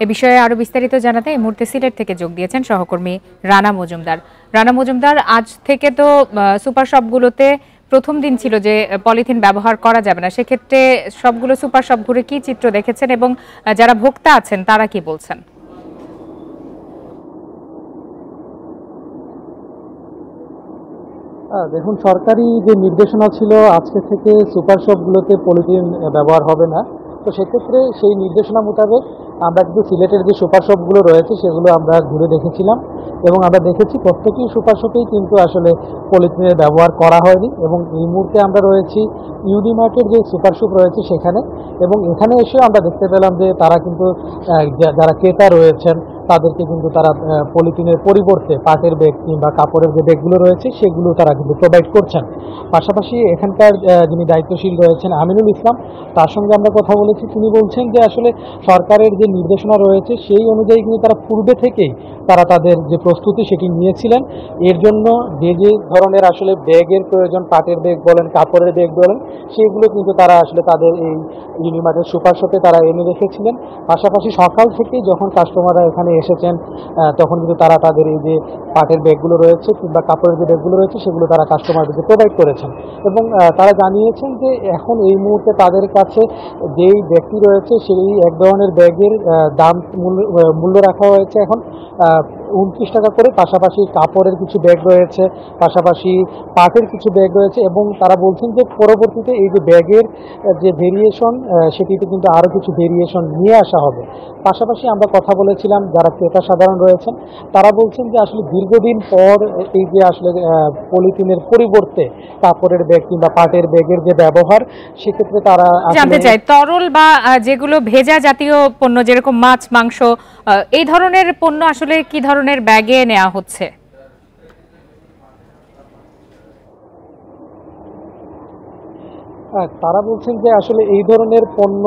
এ বিষয়ে আরো বিস্তারিত জানাতে এই মুহূর্তে সিলেট থেকে যোগ দিয়েছেন সহকর্মী রানা মজুমদার। রানা মজুমদার, আজ থেকে তো সুপার শপগুলোতে প্রথম দিন ছিল যে পলিথিন ব্যবহার করা যাবে না, সেক্ষেত্রে সবগুলো সুপার শপ ঘুরে কি চিত্র দেখেছেন এবং যারা ভোক্তা আছেন তারা কি বলছেন? দেখুন, সরকারি যে নির্দেশনা ছিল আজকে থেকে সুপার শপগুলোতে পলিথিন ব্যবহার হবে না, তো সেক্ষেত্রে সেই নির্দেশনা মোতাবেক আমরা কিন্তু সিলেটের যে সুপার শপগুলো রয়েছে সেগুলো আমরা ঘুরে দেখেছিলাম এবং আমরা দেখেছি প্রত্যেকটি সুপার শপেই কিন্তু আসলে পলিথিনের ব্যবহার করা হয়নি। এবং এই মুহূর্তে আমরা রয়েছি ইউনিমার্টের যে সুপার শপ রয়েছে সেখানে, এবং এখানে এসে আমরা দেখতে পেলাম যে তারা কিন্তু যারা ক্রেতা রয়েছেন তাদেরকে কিন্তু তারা পলিথিনের পরিবর্তে পাটের ব্যাগ কিংবা কাপড়ের যে ব্যাগগুলো রয়েছে সেগুলো তারা কিন্তু প্রোভাইড করছেন। পাশাপাশি এখানকার যিনি দায়িত্বশীল রয়েছেন আমিনুল ইসলাম, তার সঙ্গে আমরা কথা বলেছি। তিনি বলছেন যে আসলে সরকারের যে নির্দেশনা রয়েছে সেই অনুযায়ী কিন্তু তারা পূর্বে থেকেই তারা তাদের যে প্রস্তুতি সেটি নিয়েছিলেন। এর জন্য যে যে ধরনের আসলে ব্যাগের প্রয়োজন, পাটের ব্যাগ বলেন কাপড়ের ব্যাগ বলেন, সেগুলো কিন্তু তারা আসলে তাদের এই ইউনিমার্টের সুপার শপে তারা এনে রেখেছিলেন। পাশাপাশি সকাল থেকে যখন কাস্টমাররা এখানে এসেছেন তখন কিন্তু তারা তাদের এই যে পাটের ব্যাগগুলো রয়েছে কিংবা কাপড়ের যে ব্যাগগুলো রয়েছে সেগুলো তারা কাস্টমারদেরকে প্রোভাইড করেছেন। এবং তারা জানিয়েছেন যে এখন এই মুহূর্তে তাদের কাছে যেই ব্যাগটি রয়েছে সেই এক ধরনের ব্যাগের দাম মূল্য রাখা হয়েছে এখন 29 টাকা করে। পাশাপাশি কাপড়ের কিছু ব্যাগ রয়েছে, পাশাপাশি পাটের কিছু ব্যাগ রয়েছে, এবং তারা বলছেন যে পরবর্তীতে এই যে ব্যাগের যে ভেরিয়েশন সেটিতে কিন্তু আরও কিছু ভেরিয়েশন নিয়ে আসা হবে। পাশাপাশি আমরা কথা বলেছিলাম যারা ক্রেতা সাধারণ রয়েছেন, তারা বলছেন যে আসলে দীর্ঘদিন পর এই যে আসলে পলিথিনের পরিবর্তে কাপড়ের ব্যাগ কিংবা পাটের ব্যাগের যে ব্যবহার, সেক্ষেত্রে তারা জানতে চাই তরল বা যেগুলো ভেজা জাতীয় পণ্য যেরকম মাছ মাংস এই ধরনের পণ্য আসলে কি ধরনের ব্যাগে নেওয়া হচ্ছে? তারা বলছেন যে আসলে এই ধরনের পণ্য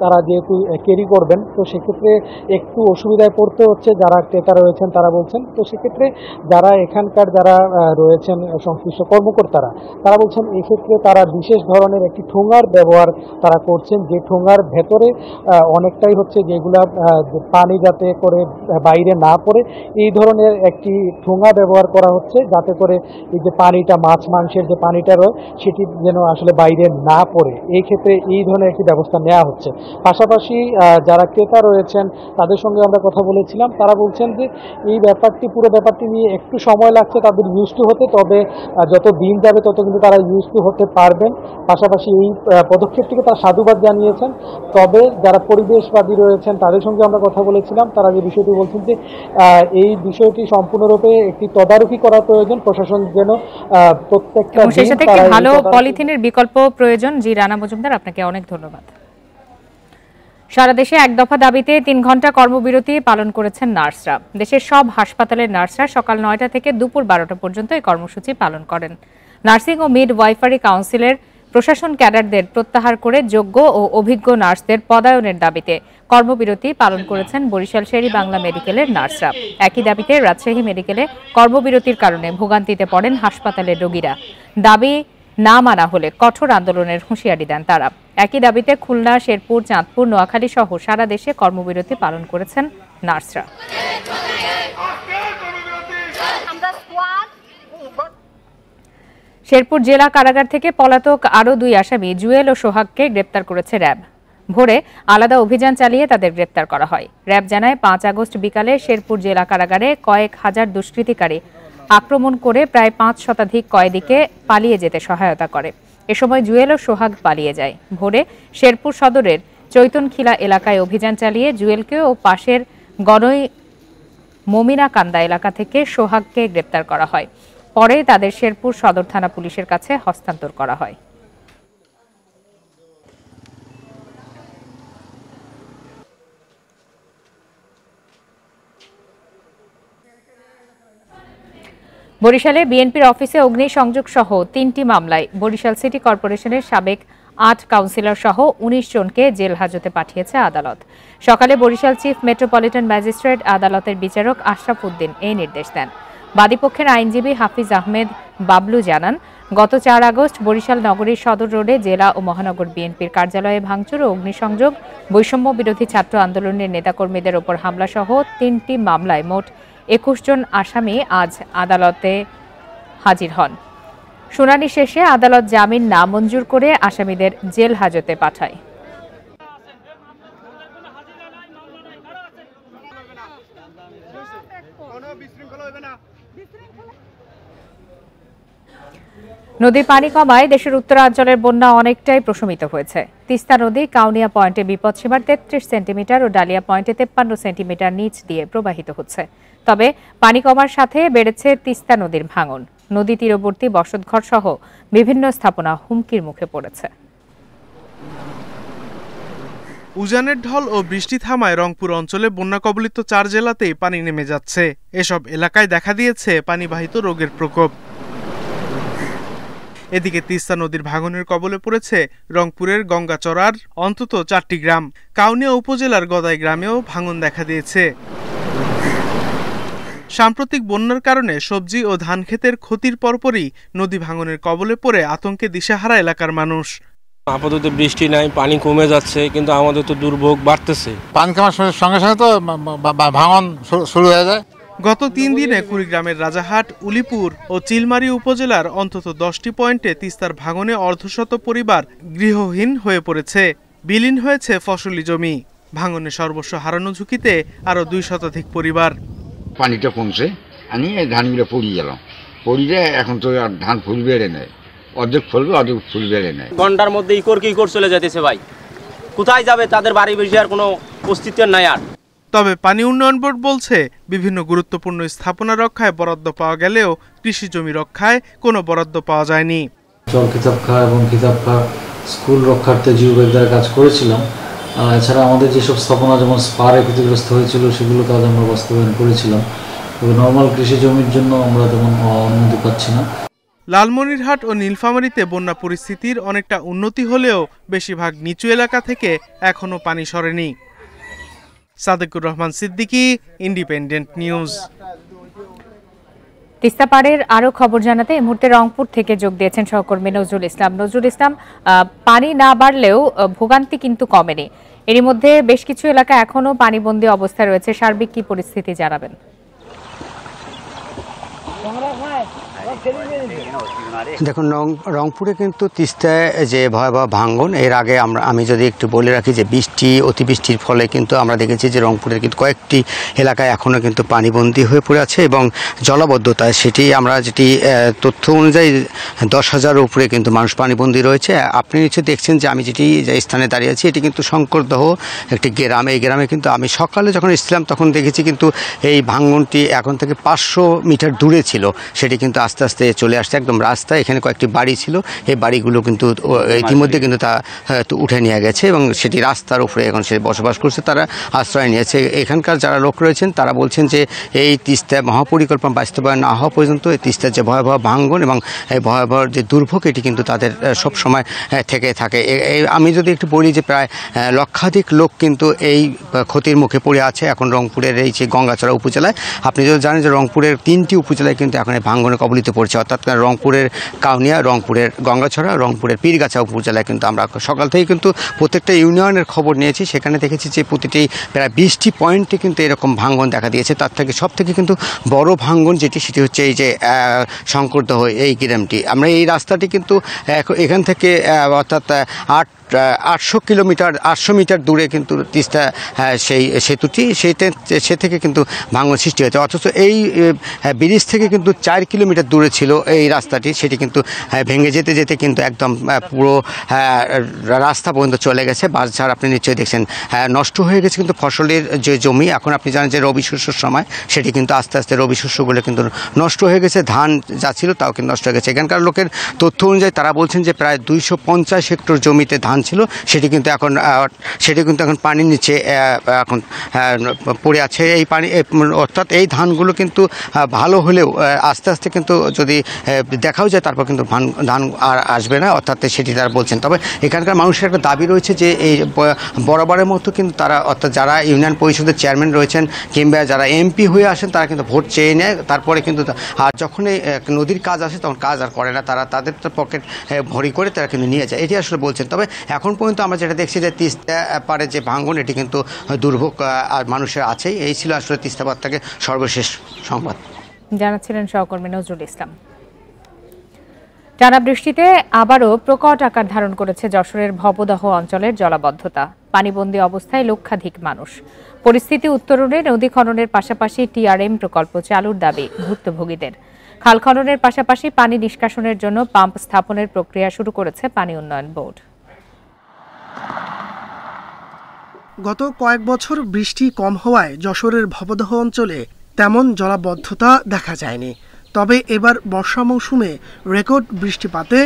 তারা যেহেতু ক্যারি করবেন তো সেক্ষেত্রে একটু অসুবিধায় পড়তে হচ্ছে যারা ক্রেতা রয়েছেন তারা বলছেন। তো সেক্ষেত্রে যারা এখানকার যারা রয়েছেন সংশ্লিষ্ট কর্মকর্তারা তারা বলছেন এক্ষেত্রে তারা বিশেষ ধরনের একটি ঠোঙার ব্যবহার তারা করছেন, যে ঠোঙার ভেতরে অনেকটাই হচ্ছে যেগুলা পানি যাতে করে বাইরে না পড়ে এই ধরনের একটি ঠোঙা ব্যবহার করা হচ্ছে, যাতে করে এই যে পানিটা মাছ মাংসের যে পানিটা রয় সেটি যেন আসলে বাইরে না পড়ে। এই ক্ষেত্রে এই ধরনের একটি ব্যবস্থা নেওয়া হচ্ছে। পাশাপাশি যারা ক্রেতা রয়েছেন তাদের সঙ্গে আমরা কথা বলেছিলাম, তারা বলছেন যে এই পুরো ব্যাপারটি নিয়ে একটু সময় লাগছে তাদের ইউজ টু হতে, তবে যত দিন যাবে তত কিন্তু তারা ইউজ টু হতে পারবেন। পাশাপাশি এই পদক্ষেপটিকে তারা সাধুবাদ জানিয়েছেন। তবে যারা পরিবেশবাদী রয়েছেন তাদের সঙ্গে আমরা কথা বলেছিলাম, তারা যে বিষয়টি বলছেন যে এই বিষয়টি সম্পূর্ণরূপে একটি তদারকি করা প্রয়োজন, প্রশাসন যেন প্রত্যেকটা ভালো পলিথিনের বিকল্প প্রয়োজন। জি রানা মজুমদার, আপনাকে অনেক ধন্যবাদ। সারা দেশে এক দফা দাবিতে 3 ঘন্টা কর্মবিরতি পালন করেছেন নার্সরা। দেশের সব হাসপাতালের নার্সরা সকাল 9টা থেকে দুপুর 12টা পর্যন্ত এই কর্মসূচি পালন করেন। নার্সিং ও মিড ওয়াইফারি কাউন্সিলের প্রশাসন ক্যাডারদের প্রত্যাহার করে যোগ্য ও অভিজ্ঞ নার্সদের পদায়নের দাবিতে কর্মবিরতি পালন করেছেন বরিশাল শের-ই বাংলা মেডিকেলের নার্সরা। একই দাবিতে রাজশাহী মেডিকেলে কর্মবিরতির কারণে ভোগান্তিতে পড়েন হাসপাতালের রোগীরা। দাবি না মানা হলে কঠোর আন্দোলনের হুঁশিয়ারি দেন তারা। একই দাবিতে খুলনা, শেরপুর, চাঁদপুর, নোয়াখালী সহ সারা দেশে কর্মবিরতি পালন করেছেন নার্সরা। শেরপুর জেলা কারাগার থেকে পলাতক আরও 2 আসামি জুয়েল ও সোহাগকে গ্রেপ্তার করেছে র্যাব। ভোরে আলাদা অভিযান চালিয়ে তাদের গ্রেপ্তার করা হয়। র্যাব জানায় 5 আগস্ট বিকালে শেরপুর জেলা কারাগারে কয়েক হাজার দুষ্কৃতিকারী আক্রমণ করে প্রায় 5 শতাধিক কয়েদিকে পালিয়ে যেতে সহায়তা করে। এ সময় জুয়েল ও সোহাগ পালিয়ে যায়। ভোরে শেরপুর সদরের চৈতনখিলা এলাকায় অভিযান চালিয়ে জুয়েলকে ও পাশের গনই মমিনাকান্দা এলাকা থেকে সোহাগকে গ্রেপ্তার করা হয়। পরে তাদের শেরপুর সদর থানা পুলিশের কাছে হস্তান্তর করা হয়। বরিশালে বিএনপির অফিসে অগ্নিসংযোগ সহ 3টি মামলায় বরিশাল সিটি কর্পোরেশনের সাবেক 8 কাউন্সিলর সহ 19 জনকে জেল হাজতে পাঠিয়েছে আদালত। সকালে বরিশাল চিফ মেট্রোপলিটন ম্যাজিস্ট্রেট আদালতের বিচারক আশরাফ উদ্দিন এই নির্দেশ দেন। বাদীপক্ষের আইনজীবী হাফিজ আহমেদ বাবলু জানান, গত 4 আগস্ট বরিশাল নগরীর সদর রোডে জেলা ও মহানগর বিএনপির কার্যালয়ে ভাঙচুর ও অগ্নিসংযোগ, বৈষম্য বিরোধী ছাত্র আন্দোলনের নেতাকর্মীদের ওপর হামলা সহ 3টি মামলায় মোট 21 জন আসামি আজ আদালতে হাজির হন। শুনানি শেষে আদালত জামিন নামঞ্জুর করে আসামিদের জেল হাজতে পাঠায়। নদীর পানি কমায় দেশের উত্তরাঞ্চলের বন্যা অনেকটাই প্রশমিত হয়েছে। তিস্তা নদী কাউনিয়া পয়েন্টে বিপদসীমার 33 সেন্টিমিটার ও ডালিয়া পয়েন্টে 53 সেন্টিমিটার নিচ দিয়ে প্রবাহিত হচ্ছে। তবে পানি কমার সাথে বেড়েছে তিস্তা নদীর ভাঙন। নদী তীরবর্তী বসতঘর সহ বিভিন্ন স্থাপনা হুমকির মুখে পড়েছে। উজানের ঢল ও বৃষ্টি থামায় রংপুর অঞ্চলে বন্যা কবলিত 4 জেলাতেই পানি নেমে যাচ্ছে। এসব এলাকায় দেখা দিয়েছে পানিবাহিত রোগের প্রকোপ। এদিকে তিস্তা নদীর ভাঙনের কবলে পড়েছে রংপুরের গঙ্গাচড়ার অন্তত 4টি গ্রাম। কাউনিয়া উপজেলার গদাই গ্রামেও ভাঙন দেখা দিয়েছে। সাম্প্রতিক বন্যার কারণে সবজি ও ধান ক্ষেতের ক্ষতির পরপরই নদী ভাঙনের কবলে পড়ে আতঙ্কে দিশেহারা এলাকার মানুষ। আপাতত বৃষ্টি নাই, পানি কমে যাচ্ছে, কিন্তু আমাদের তো দুর্ভোগ বাড়তেছে। পানি কমার সঙ্গে সঙ্গে তো ভাঙন শুরু হয়ে যায়। গত 3 দিনে কুড়িগ্রামের রাজাহাট, উলিপুর ও চিলমারী উপজেলার অন্তত 10টি পয়েন্টে তিস্তার ভাঙনে অর্ধশত পরিবার গৃহহীন হয়ে পড়েছে। বিলীন হয়েছে ফসলি জমি। ভাঙনে সর্বস্ব হারানো ঝুঁকিতে আরো 2 শতাধিক পরিবার। পানিটা কমছে, আমি এই ধানগুলো পড়িয়ে গেলাম, পড়িয়ে এখন তো আর ধান ফুল বেড়ে নেয়, অর্ধেক ফলবে অর্ধেক ফুল বেড়ে নেয়। ঘন্টার মধ্যে ইকর চলে যেতেছে ভাই, কোথায় যাবে তাদের বাড়ি বেশি আর কোনো অস্তিত্ব নাই আর। তবে পানি উন্নয়ন বোর্ড বলছে বিভিন্ন গুরুত্বপূর্ণ স্থাপনা রক্ষায় বরাদ্দ পাওয়া গেলেও কৃষি জমি রক্ষায় কোনো বরাদ্দ পাওয়া যায়নি। জল কিতাবখা এবং কিতাবখা স্কুল রক্ষার্থে জীববিদ্যার কাজ করেছিলাম। এছাড়া আমাদের যেসব স্থাপনা যেমন স্পারে ক্ষতিগ্রস্ত হয়েছিল সেগুলো কাজ আমরা বাস্তবায়ন করেছিলাম। তবে নর্মাল কৃষি জমির জন্য আমরা তেমন অনুমতি পাচ্ছি না। লালমনিরহাট ও নীলফামারীতে বন্যা পরিস্থিতির অনেকটা উন্নতি হলেও বেশিরভাগ নিচু এলাকা থেকে এখনো পানি সরেনি। সাদেকুর রহমান সিদ্দিকী, ইন্ডিপেন্ডেন্ট নিউজ। তিস্তা পাড়ের আরো খবর জানাতে এই মুহূর্তে রংপুর থেকে যোগ দিয়েছেন সহকর্মী নজরুল ইসলাম। নজরুল ইসলাম, পানি না বাড়লেও ভোগান্তি কিন্তু কমেনি। এরই মধ্যে বেশ কিছু এলাকা এখনো পানিবন্দী অবস্থায় রয়েছে। সার্বিক কি পরিস্থিতি জানাবেন? দেখুন, রংপুরে কিন্তু তিস্তায় যে ভয়াবহ ভাঙন, এর আগে আমি যদি একটু বলে রাখি যে অতিবৃষ্টির ফলে কিন্তু আমরা দেখেছি যে রংপুরের কিন্তু কয়েকটি এলাকায় এখনও কিন্তু পানিবন্দী হয়ে পড়ে আছে এবং জলাবদ্ধতায় সেটি আমরা যেটি তথ্য অনুযায়ী 10,000 উপরে কিন্তু মানুষ পানিবন্দী রয়েছে। আপনি নিশ্চয়ই দেখছেন যে আমি যে স্থানে দাঁড়িয়ে আছি এটি কিন্তু শঙ্করদহ একটি গ্রাম। এই গ্রামে কিন্তু আমি সকালে যখন এসেছিলাম তখন দেখেছি কিন্তু এই ভাঙনটি এখন থেকে 500 মিটার দূরে ছিল, সেটি কিন্তু আস্তে আস্তে চলে আসছে একদম রাস্তায়। এখানে কয়েকটি বাড়ি ছিল, এই বাড়িগুলো কিন্তু ইতিমধ্যে কিন্তু তা উঠে নিয়ে গেছে এবং সেটি রাস্তার উপরে এখন সে বসবাস করছে, তারা আশ্রয় নিয়েছে। এখানকার যারা লোক রয়েছেন তারা বলছেন যে এই তিস্তা মহাপরিকল্পনা বাস্তবায়ন না হওয়া পর্যন্ত এই তিস্তার যে ভয়াবহ ভাঙন এবং এই ভয়াবহ যে দুর্ভোগ এটি কিন্তু তাদের সব সময় থেকে থাকে। আমি যদি একটু বলি যে প্রায় লক্ষাধিক লোক কিন্তু এই ক্ষতির মুখে পড়ে আছে এখন রংপুরের এই যে গঙ্গাচড়া উপজেলায়। আপনি যদি জানেন যে রংপুরের 3টি উপজেলায় কিন্তু এখন এই ভাঙনে কবলিত পড়ছে, অর্থাৎ রংপুরের কাউনিয়া, রংপুরের গঙ্গাছড়া, রংপুরের পীরগাছা উপজেলায় কিন্তু আমরা সকাল থেকে কিন্তু প্রত্যেকটা ইউনিয়নের খবর নিয়েছি। সেখানে দেখেছি যে প্রতিটি প্রায় 20টি পয়েন্টে কিন্তু এরকম ভাঙন দেখা দিয়েছে। তার থেকে সব থেকে কিন্তু বড় ভাঙন সেটি হচ্ছে এই যে শঙ্করদহ এই গ্রামটি। আমরা এই রাস্তাটি কিন্তু এখান থেকে অর্থাৎ 800 মিটার দূরে কিন্তু তিস্তা সেই সেতুটি সে থেকে কিন্তু ভাঙন সৃষ্টি হয়েছে, অথচ এই ব্রিজ থেকে কিন্তু 4 কিলোমিটার দূরে ছিল এই রাস্তাটি, সেটি কিন্তু ভেঙে যেতে যেতে কিন্তু একদম পুরো রাস্তা পর্যন্ত চলে গেছে। বাজার আপনি নিশ্চয়ই দেখছেন নষ্ট হয়ে গেছে কিন্তু ফসলের যে জমি, এখন আপনি জানেন যে রবি শস্যের সময়, সেটি কিন্তু আস্তে আস্তে রবি শস্যগুলো কিন্তু নষ্ট হয়ে গেছে। ধান যা ছিল তাও কিন্তু নষ্ট হয়ে গেছে। এখানকার লোকের তথ্য অনুযায়ী তারা বলছেন যে প্রায় 250 হেক্টর জমিতে ধান ছিল, সেটি কিন্তু এখন পানির নিচে এখন পড়ে আছে। এই পানি অর্থাৎ এই ধানগুলো কিন্তু ভালো হলেও আস্তে আস্তে কিন্তু যদি দেখাও যায় তারপর কিন্তু ধান আর আসবে না, অর্থাৎ সেটি তারা বলছেন। তবে এখানকার মানুষের একটা দাবি রয়েছে যে এই বরাবরের মতো কিন্তু তারা, অর্থাৎ যারা ইউনিয়ন পরিষদের চেয়ারম্যান রয়েছেন কিংবা যারা এমপি হয়ে আসেন তারা কিন্তু ভোট চেয়ে নেয়, তারপরে কিন্তু আর যখন এই নদীর কাজ আসে তখন কাজ আর করে না, তারা তাদের পকেট ভরি করে তারা কিন্তু নিয়ে যায়, এটি আসলে বলছেন। তবে এখন পর্যন্ত আমরা যেটা দেখছি যে তিস্তা পাড়ে যে ভাঙন এটি কিন্তু দুর্ভোগ আর মানুষের আছেই। এই ছিল আসলে তিস্তা পাড় থেকে সর্বশেষ সংবাদ। জানাচ্ছিলেন সহকর্মী নজরুল ইসলাম। টানা বৃষ্টিতে আবারও প্রকট আকার ধারণ করেছে যশোরের ভবদহ অঞ্চলের জলাবদ্ধতা। পানিবন্দী অবস্থায় লক্ষাধিক মানুষ। পরিস্থিতি উত্তরণে নদী খননের পাশাপাশি টিআরএম প্রকল্প চালুর দাবি ভুক্তভোগীদের। খাল খননের পাশাপাশি পানি নিষ্কাশনের জন্য পাম্প স্থাপনের প্রক্রিয়া শুরু করেছে পানি উন্নয়ন বোর্ড। গত কয়েক বছর বৃষ্টি কম হওয়ায় যশোরের ভবদহ অঞ্চলে তেমন জলাবদ্ধতা দেখা যায়নি। তবে এবার বর্ষা মৌসুমে রেকর্ড বৃষ্টিপাতে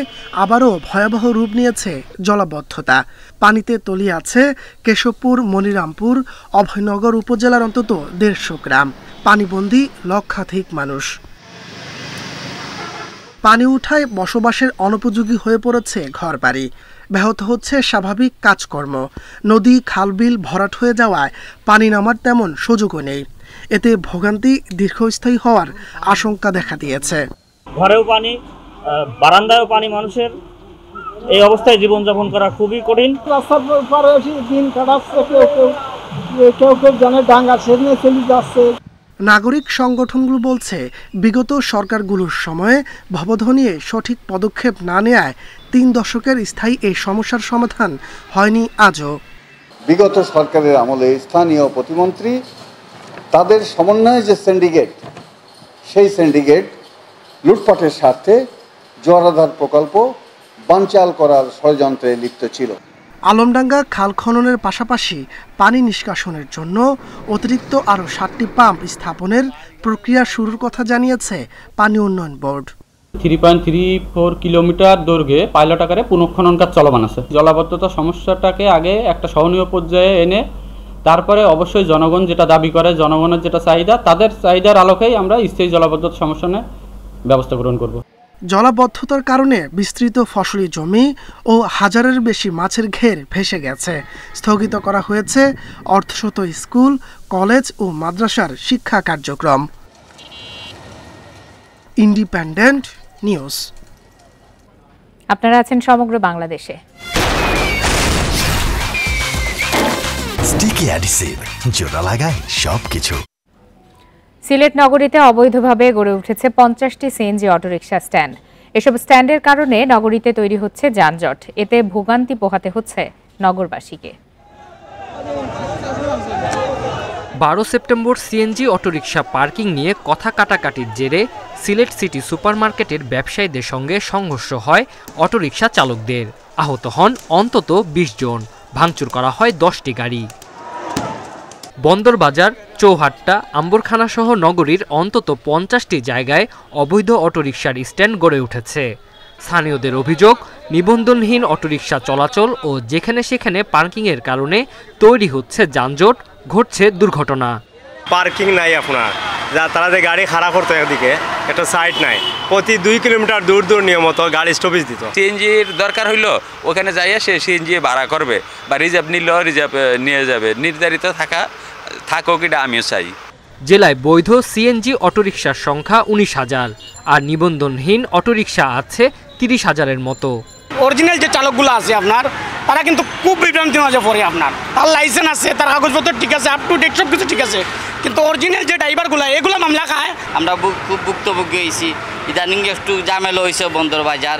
আবারও ভয়াবহ রূপ নিয়েছে জলাবদ্ধতা। পানিতে তলিয়ে আছে কেশবপুর, মনিরামপুর, অভয়নগর উপজেলার অন্তত 150 গ্রাম। পানিবন্দী লক্ষাধিক মানুষ। পানি উঠায় বসবাসের অনুপযোগী হয়ে পড়েছে ঘরবাড়ি। ব্যাহত হচ্ছে স্বাভাবিক কাজকর্ম। নদী খালবিল ভরাট হয়ে যাওয়ায় পানি নামার তেমন সুযোগও নেই। এতে ভোগান্তি দীর্ঘস্থায়ী হওয়ার আশঙ্কা দেখা দিয়েছে। ঘরেও পানি, বারান্দায়ও পানি, মানুষের এই অবস্থায় জীবনযাপন করা খুবই কঠিন। রাস্তার পারে দিন কাটাচ্ছে, কেউ জানে ডাঙ্গা সেদিনে চলে যাচ্ছে। নাগরিক সংগঠনগুলো বলছে বিগত সরকারগুলোর সময়ে ভবদহ নিয়ে সঠিক পদক্ষেপ না নেয়ায় 3 দশকের স্থায়ী এই সমস্যার সমাধান হয়নি আজও। বিগত সরকারের আমলে স্থানীয় প্রতিমন্ত্রী তাদের সমন্বয়ে যে সিন্ডিকেট, সেই সিন্ডিকেট লুটপাটের স্বার্থে জোয়ারাধার প্রকল্প বানচাল করার ষড়যন্ত্রে লিপ্ত ছিল। আলমডাঙ্গা খাল খননের পাশাপাশি পানি নিষ্কাশনের জন্য অতিরিক্ত আরও 7টি পাম্প স্থাপনের প্রক্রিয়া শুরুর কথা জানিয়েছে পানি উন্নয়ন বোর্ড। 3.34 কিলোমিটার দৈর্ঘ্যে পাইলট আকারে পুনঃখনন কাজ চলমান আছে। জলাবদ্ধতা সমস্যাটাকে আগে একটা সহনীয় পর্যায়ে এনে তারপরে অবশ্যই জনগণ যেটা দাবি করে, জনগণের যেটা চাহিদা, তাদের চাহিদার আলোকেই আমরা স্থায়ী জলাবদ্ধতা সমাধানের ব্যবস্থা গ্রহণ করব। জলাবদ্ধতার কারণে বিস্তৃত ফসলি জমি ও হাজারের বেশি মাছের ঘের ভেসে গেছে। স্থগিত করা হয়েছে অর্ধশত স্কুল, কলেজ ও মাদ্রাসার শিক্ষা কার্যক্রম। Independent news. আপনারা আছেন সমগ্র বাংলাদেশে। স্টিকি অ্যাডিসিভ, জোড়া লাগায় সবকিছু। সিলেট নগরীতে অবৈধভাবে গড়ে উঠেছে 50টি সিএনজি অটোরিকশা স্ট্যান্ড। এসব স্ট্যান্ডের কারণে নগরীতে তৈরি হচ্ছে যানজট। এতে ভোগান্তি পোহাতে হচ্ছে নগরবাসীকে। 12 সেপ্টেম্বর সিএনজি অটোরিকশা পার্কিং নিয়ে কথা কাটাকাটির জেরে সিলেট সিটি সুপারমার্কেটের ব্যবসায়ীদের সঙ্গে সংঘর্ষ হয় অটোরিকশা চালকদের। আহত হন অন্তত 20 জন। ভাঙচুর করা হয় 10টি গাড়ি। বন্দরবাজার, চৌহাট্টা, আম্বরখানা সহ নগরীর অন্তত 50টি জায়গায় অবৈধ অটোরিকশার স্ট্যান্ড গড়ে উঠেছে। স্থানীয়দের অভিযোগ, নিবন্ধনহীন অটোরিকশা চলাচল ও যেখানে সেখানে পার্কিংয়ের কারণে তৈরি হচ্ছে যানজট, ঘটছে দুর্ঘটনা। পার্কিং নাই আপনার, যা তারা যে গাড়ি খারাপ করতো একদিকে, একটা সাইড নাই। প্রতি 2 কিলোমিটার দূর দূর নিয়মিত গাড়ি স্টপেজ দিত। সিএনজির দরকার হইলো ওখানে যাইয়া সে সিএনজি ভাড়া করবে বা রিজার্ভ নিলেও রিজার্ভ নিয়ে যাবে। নির্ধারিত থাকুক, এটা আমিও চাই। জেলায় বৈধ সিএনজি অটোরিকশার সংখ্যা 19,000 আর নিবন্ধনহীন অটোরিকশা আছে 30,000-এর মতো। অরিজিনাল যে চালকগুলো আছে আপনার, তারা কিন্তু খুব বিভ্রান্তির মাঝে পড়ে। আপনার তার লাইসেন্স আছে, তার কাগজপত্র ঠিক আছে, আপ টু ডেট সব কিছু ঠিক আছে, কিন্তু অরিজিনাল যে ড্রাইভারগুলো এগুলো মামলা খায়। আমরা খুব ভুক্তভোগী হয়েছি। ইদানিং একটু ঝামেলা হয়েছে বন্দরবাজার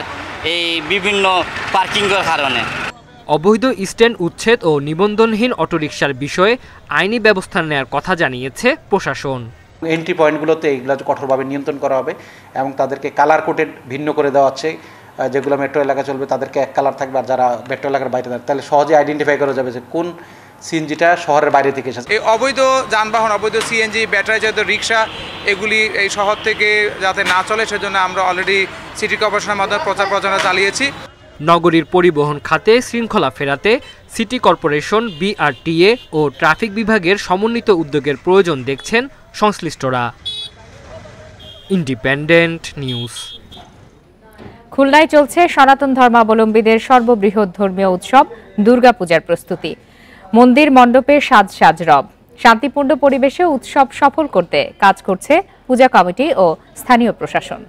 এই বিভিন্ন পার্কিংয়ের কারণে। অবৈধ স্ট্যান্ড উচ্ছেদ ও নিবন্ধনহীন অটোরিকশার বিষয়ে আইনি ব্যবস্থা নেওয়ার কথা জানিয়েছে প্রশাসন। এন্ট্রি পয়েন্টগুলোতে এগুলো কঠোরভাবে নিয়ন্ত্রণ করা হবে এবং তাদেরকে কালার কোডেড ভিন্ন করে দেওয়া হচ্ছে। যেগুলো মেট্রো এলাকা চলবে তাদেরকে এক কালার থাকবে, আর যারা মেট্রো এলাকার বাইরে থাকবে তাহলে সহজে আইডেন্টিফাই করা যাবে যে কোন সিএনজিটা শহরের বাইরে থেকে এসেছে। এই অবৈধ যানবাহন, অবৈধ সিএনজি, ব্যাটারি চালিত রিক্সা এগুলি এই শহর থেকে যাতে না চলে সেজন্য আমরা অলরেডি সিটি কর্পোরেশনের মাধ্যমে প্রচার প্রচারণা চালিয়েছি। নগরীর পরিবহন খাতে শৃঙ্খলা ফেরাতে সিটি কর্পোরেশন, বিআরটিএ ও ট্রাফিক বিভাগের সমন্বিত উদ্যোগের প্রয়োজন দেখছেন সংশ্লিষ্টরা। Independent news. খুলনায় চলছে সনাতন ধর্মাবলম্বীদের সর্ববৃহৎ ধর্মীয় উৎসব দুর্গাপূজার প্রস্তুতি। মন্দির মণ্ডপে সাজ সাজ রব। শান্তিপূর্ণ পরিবেশে উৎসব সফল করতে কাজ করছে পূজা কমিটি ও স্থানীয় প্রশাসন।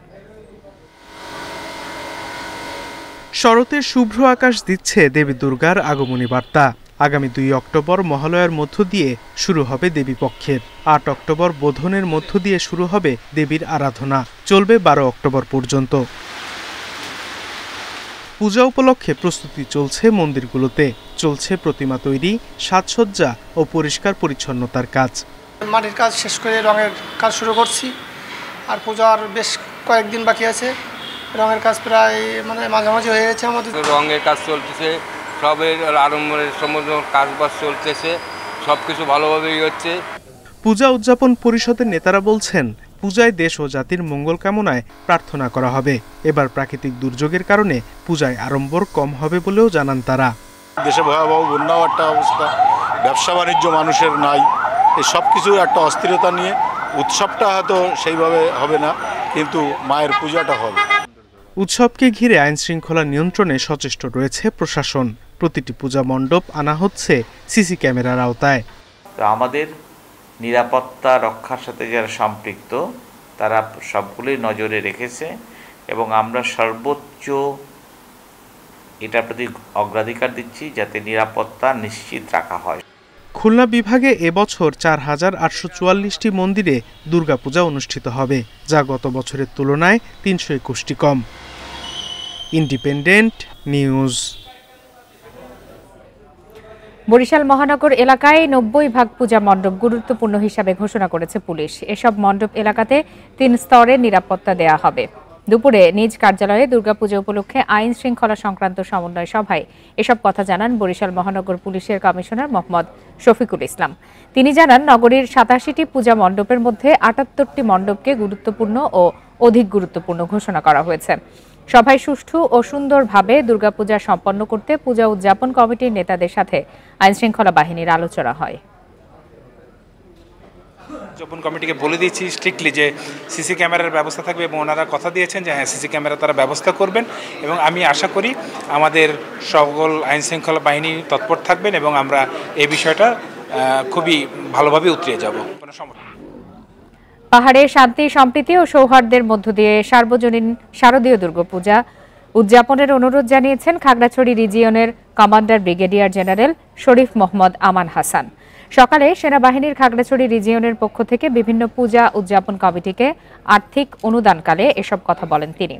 শরতের শুভ্র আকাশ দিচ্ছে দেবী দুর্গার আগমনী বার্তা। আগামী 2 অক্টোবর মহালয়ার মধ্য দিয়ে শুরু হবে দেবী পক্ষের। 8 অক্টোবর বোধনের মধ্য দিয়ে শুরু হবে দেবীর আরাধনা, চলবে 12 অক্টোবর পর্যন্ত। পূজা উপলক্ষে প্রস্তুতি চলছে মন্দিরগুলোতে, চলছে প্রতিমা তৈরি, সাজসজ্জা ও পরিষ্কার পরিচ্ছন্নতার কাজ। মাটির কাজ শেষ করে রঙের কাজ শুরু করছি, আর পূজার বেশ কয়েকদিন বাকি আছে। রঙের কাজ প্রায় মাঝামাঝি হয়ে গেছে আমাদের। রঙের কাজ চলতেছে, সবের আড়ম্বরের সমস্ত কাজবাজ চলতেছে, সব কিছু ভালোভাবেই হচ্ছে। পূজা উদযাপন পরিষদের নেতারা বলছেন, পূজায় দেশ ও জাতির মঙ্গল কামনায় প্রার্থনা করা হবে। এবার প্রাকৃতিক দুর্যোগের কারণে পূজায় আড়ম্বর কম হবে বলেও জানান তারা। দেশে ভয়াবহ বন্যাও একটা অবস্থা, ব্যবসা বাণিজ্য মানুষের নাই, এই সব কিছুর একটা অস্থিরতা নিয়ে উৎসবটা হয়তো সেইভাবে হবে না, কিন্তু মায়ের পূজাটা হবে। উৎসবকে ঘিরে আইন শৃঙ্খলা নিয়ন্ত্রণে সচেষ্ট রয়েছে প্রশাসন। প্রতিটি পূজা মণ্ডপ আনা হচ্ছে সিসি ক্যামেরার আওতায়। আমাদের নিরাপত্তা রক্ষার সাথে যারা সম্পৃক্ত তারা সবগুলোই নজরে রেখেছে এবং আমরা সর্বোচ্চ এটার প্রতি অগ্রাধিকার দিচ্ছি যাতে নিরাপত্তা নিশ্চিত রাখা হয়। খুলনা বিভাগে এবছর ৪,৮৪৪টি মন্দিরে দুর্গাপূজা অনুষ্ঠিত হবে, যা গত বছরের তুলনায় ৩২১টি কম। ইন্ডিপেন্ডেন্ট নিউজ। বরিশাল মহানগর এলাকায় ৯০ ভাগ পূজা মণ্ডপ গুরুত্বপূর্ণ হিসাবে ঘোষণা করেছে পুলিশ। এসব মণ্ডপ এলাকাতে ৩ স্তরে নিরাপত্তা দেয়া হবে। দুপুরে নিজ কার্যালয়ে দুর্গাপূজা উপলক্ষে আইন শৃঙ্খলা সংক্রান্ত সমন্বয় সভায় এসব কথা জানান বরিশাল মহানগর পুলিশের কমিশনার মোহাম্মদ শফিকুল ইসলাম। তিনি জানান, নগরীর ৮৭টি পূজা মণ্ডপের মধ্যে ৭৮টি মণ্ডপকে গুরুত্বপূর্ণ ও অধিক গুরুত্বপূর্ণ ঘোষণা করা হয়েছে। সভায় সুষ্ঠু ও সুন্দরভাবে দুর্গাপূজা সম্পন্ন করতে পূজা উদযাপন কমিটির নেতাদের সাথে আইন শৃঙ্খলা বাহিনীর আলোচনা হয়। উদযাপন কমিটিকে বলে দিয়েছি স্ট্রিক্টলি যে সিসি ক্যামেরার ব্যবস্থা থাকবে এবং ওনারা কথা দিয়েছেন যে হ্যাঁ সিসি ক্যামেরা তারা ব্যবস্থা করবেন এবং আমি আশা করি আমাদের সকল আইন শৃঙ্খলা বাহিনী তৎপর থাকবেন এবং আমরা এই বিষয়টা খুবই ভালোভাবে উতরিয়ে যাব। পাহাড়ে শান্তি, সম্প্রীতি ও সৌহার্দ্যের মধ্য দিয়ে সার্বজনীন শারদীয় দুর্গাপূজা উদযাপনের অনুরোধ জানিয়েছেন খাগড়াছড়ি রিজিয়নের কমান্ডার ব্রিগেডিয়ার জেনারেল শরীফ মোহাম্মদ আমান হাসান। সকালে সেনাবাহিনীর খাগড়াছড়ি রিজিয়নের পক্ষ থেকে বিভিন্ন পূজা উদযাপন কমিটিকে আর্থিক অনুদানকালে এসব কথা বলেন তিনি।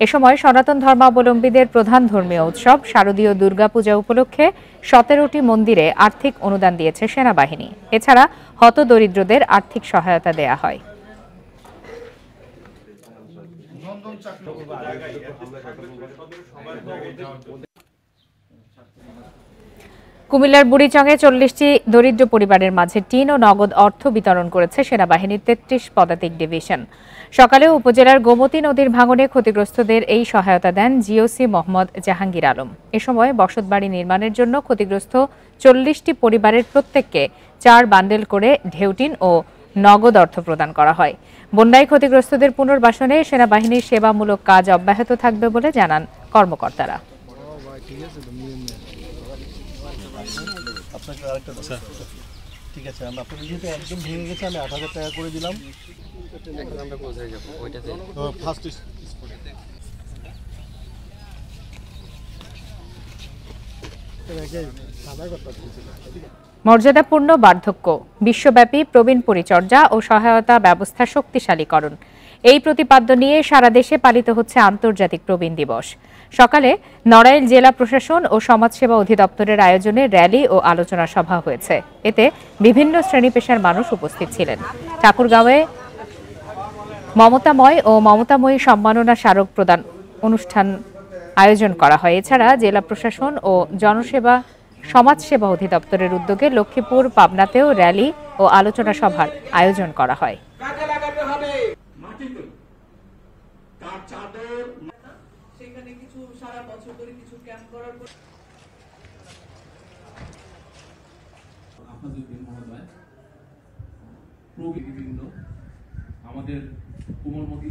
এ সময় সনাতন ধর্মাবলম্বীদের প্রধান ধর্মীয় উৎসব শারদীয় দুর্গাপূজা উপলক্ষে ১৭টি মন্দিরে আর্থিক অনুদান দিয়েছে সেনাবাহিনী। এছাড়া হতদরিদ্রদের আর্থিক সহায়তা দেয়া হয়। কুমিল্লার বুড়িচংয়ে ৪০টি দরিদ্র পরিবারের মাঝে টিন ও নগদ অর্থ বিতরণ করেছে সেনাবাহিনীর ৩৩ পদাতিক ডিভিশন। সকালে উপজেলার গোমতী নদীর ভাঙনে ক্ষতিগ্রস্তদের এই সহায়তা দেন জিওসি মোহাম্মদ জাহাঙ্গীর আলম। এ সময় বসতবাড়ি নির্মাণের জন্য ক্ষতিগ্রস্ত ৪০টি পরিবারের প্রত্যেককে ৪ বান্ডেল করে ঢেউটিন ও নগদ অর্থ প্রদান করা হয়। বন্যায় ক্ষতিগ্রস্তদের পুনর্বাসনে সেনাবাহিনীর সেবামূলক কাজ অব্যাহত থাকবে বলে জানান কর্মকর্তারা। ঠিক আছে, আমরা আপনার যেহেতু একদম ভেঙে গেছে আমি ৮,০০০ টাকা করে দিলাম। মর্যাদাপূর্ণ বার্ধক্য, বিশ্বব্যাপী প্রবীণ পরিচর্যা ও সহায়তা ব্যবস্থা শক্তিশালীকরণ, এই প্রতিপাদ্য নিয়ে সারা দেশে পালিত হচ্ছে আন্তর্জাতিক প্রবীণ দিবস। সকালে নড়াইল জেলা প্রশাসন ও সমাজসেবা অধিদপ্তরের আয়োজনে র্যালি ও আলোচনা সভা হয়েছে। এতে বিভিন্ন শ্রেণী পেশার মানুষ উপস্থিত ছিলেন। ঠাকুরগাঁওয়ে মমতাময় ও মমতাময়ী সম্মাননা স্মারক প্রদান অনুষ্ঠান আয়োজন করা হয়। এছাড়া জেলা প্রশাসন ও জনসেবা সমাজসেবা অধিদপ্তরের উদ্যোগে লক্ষ্মীপুর, পাবনাতেও র্যালি ও আলোচনা সভার আয়োজন করা হয়। আমাদের কোমলমতি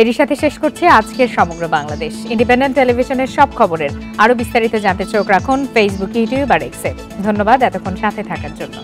এরই সাথে শেষ করছে আজকের সমগ্র বাংলাদেশ। ইন্ডিপেন্ডেন্ট টেলিভিশনের সব খবরের আরো বিস্তারিত জানতে চোখ রাখুন ফেসবুক, ইউটিউব আর এক্সে। ধন্যবাদ এতক্ষণ সাথে থাকার জন্য।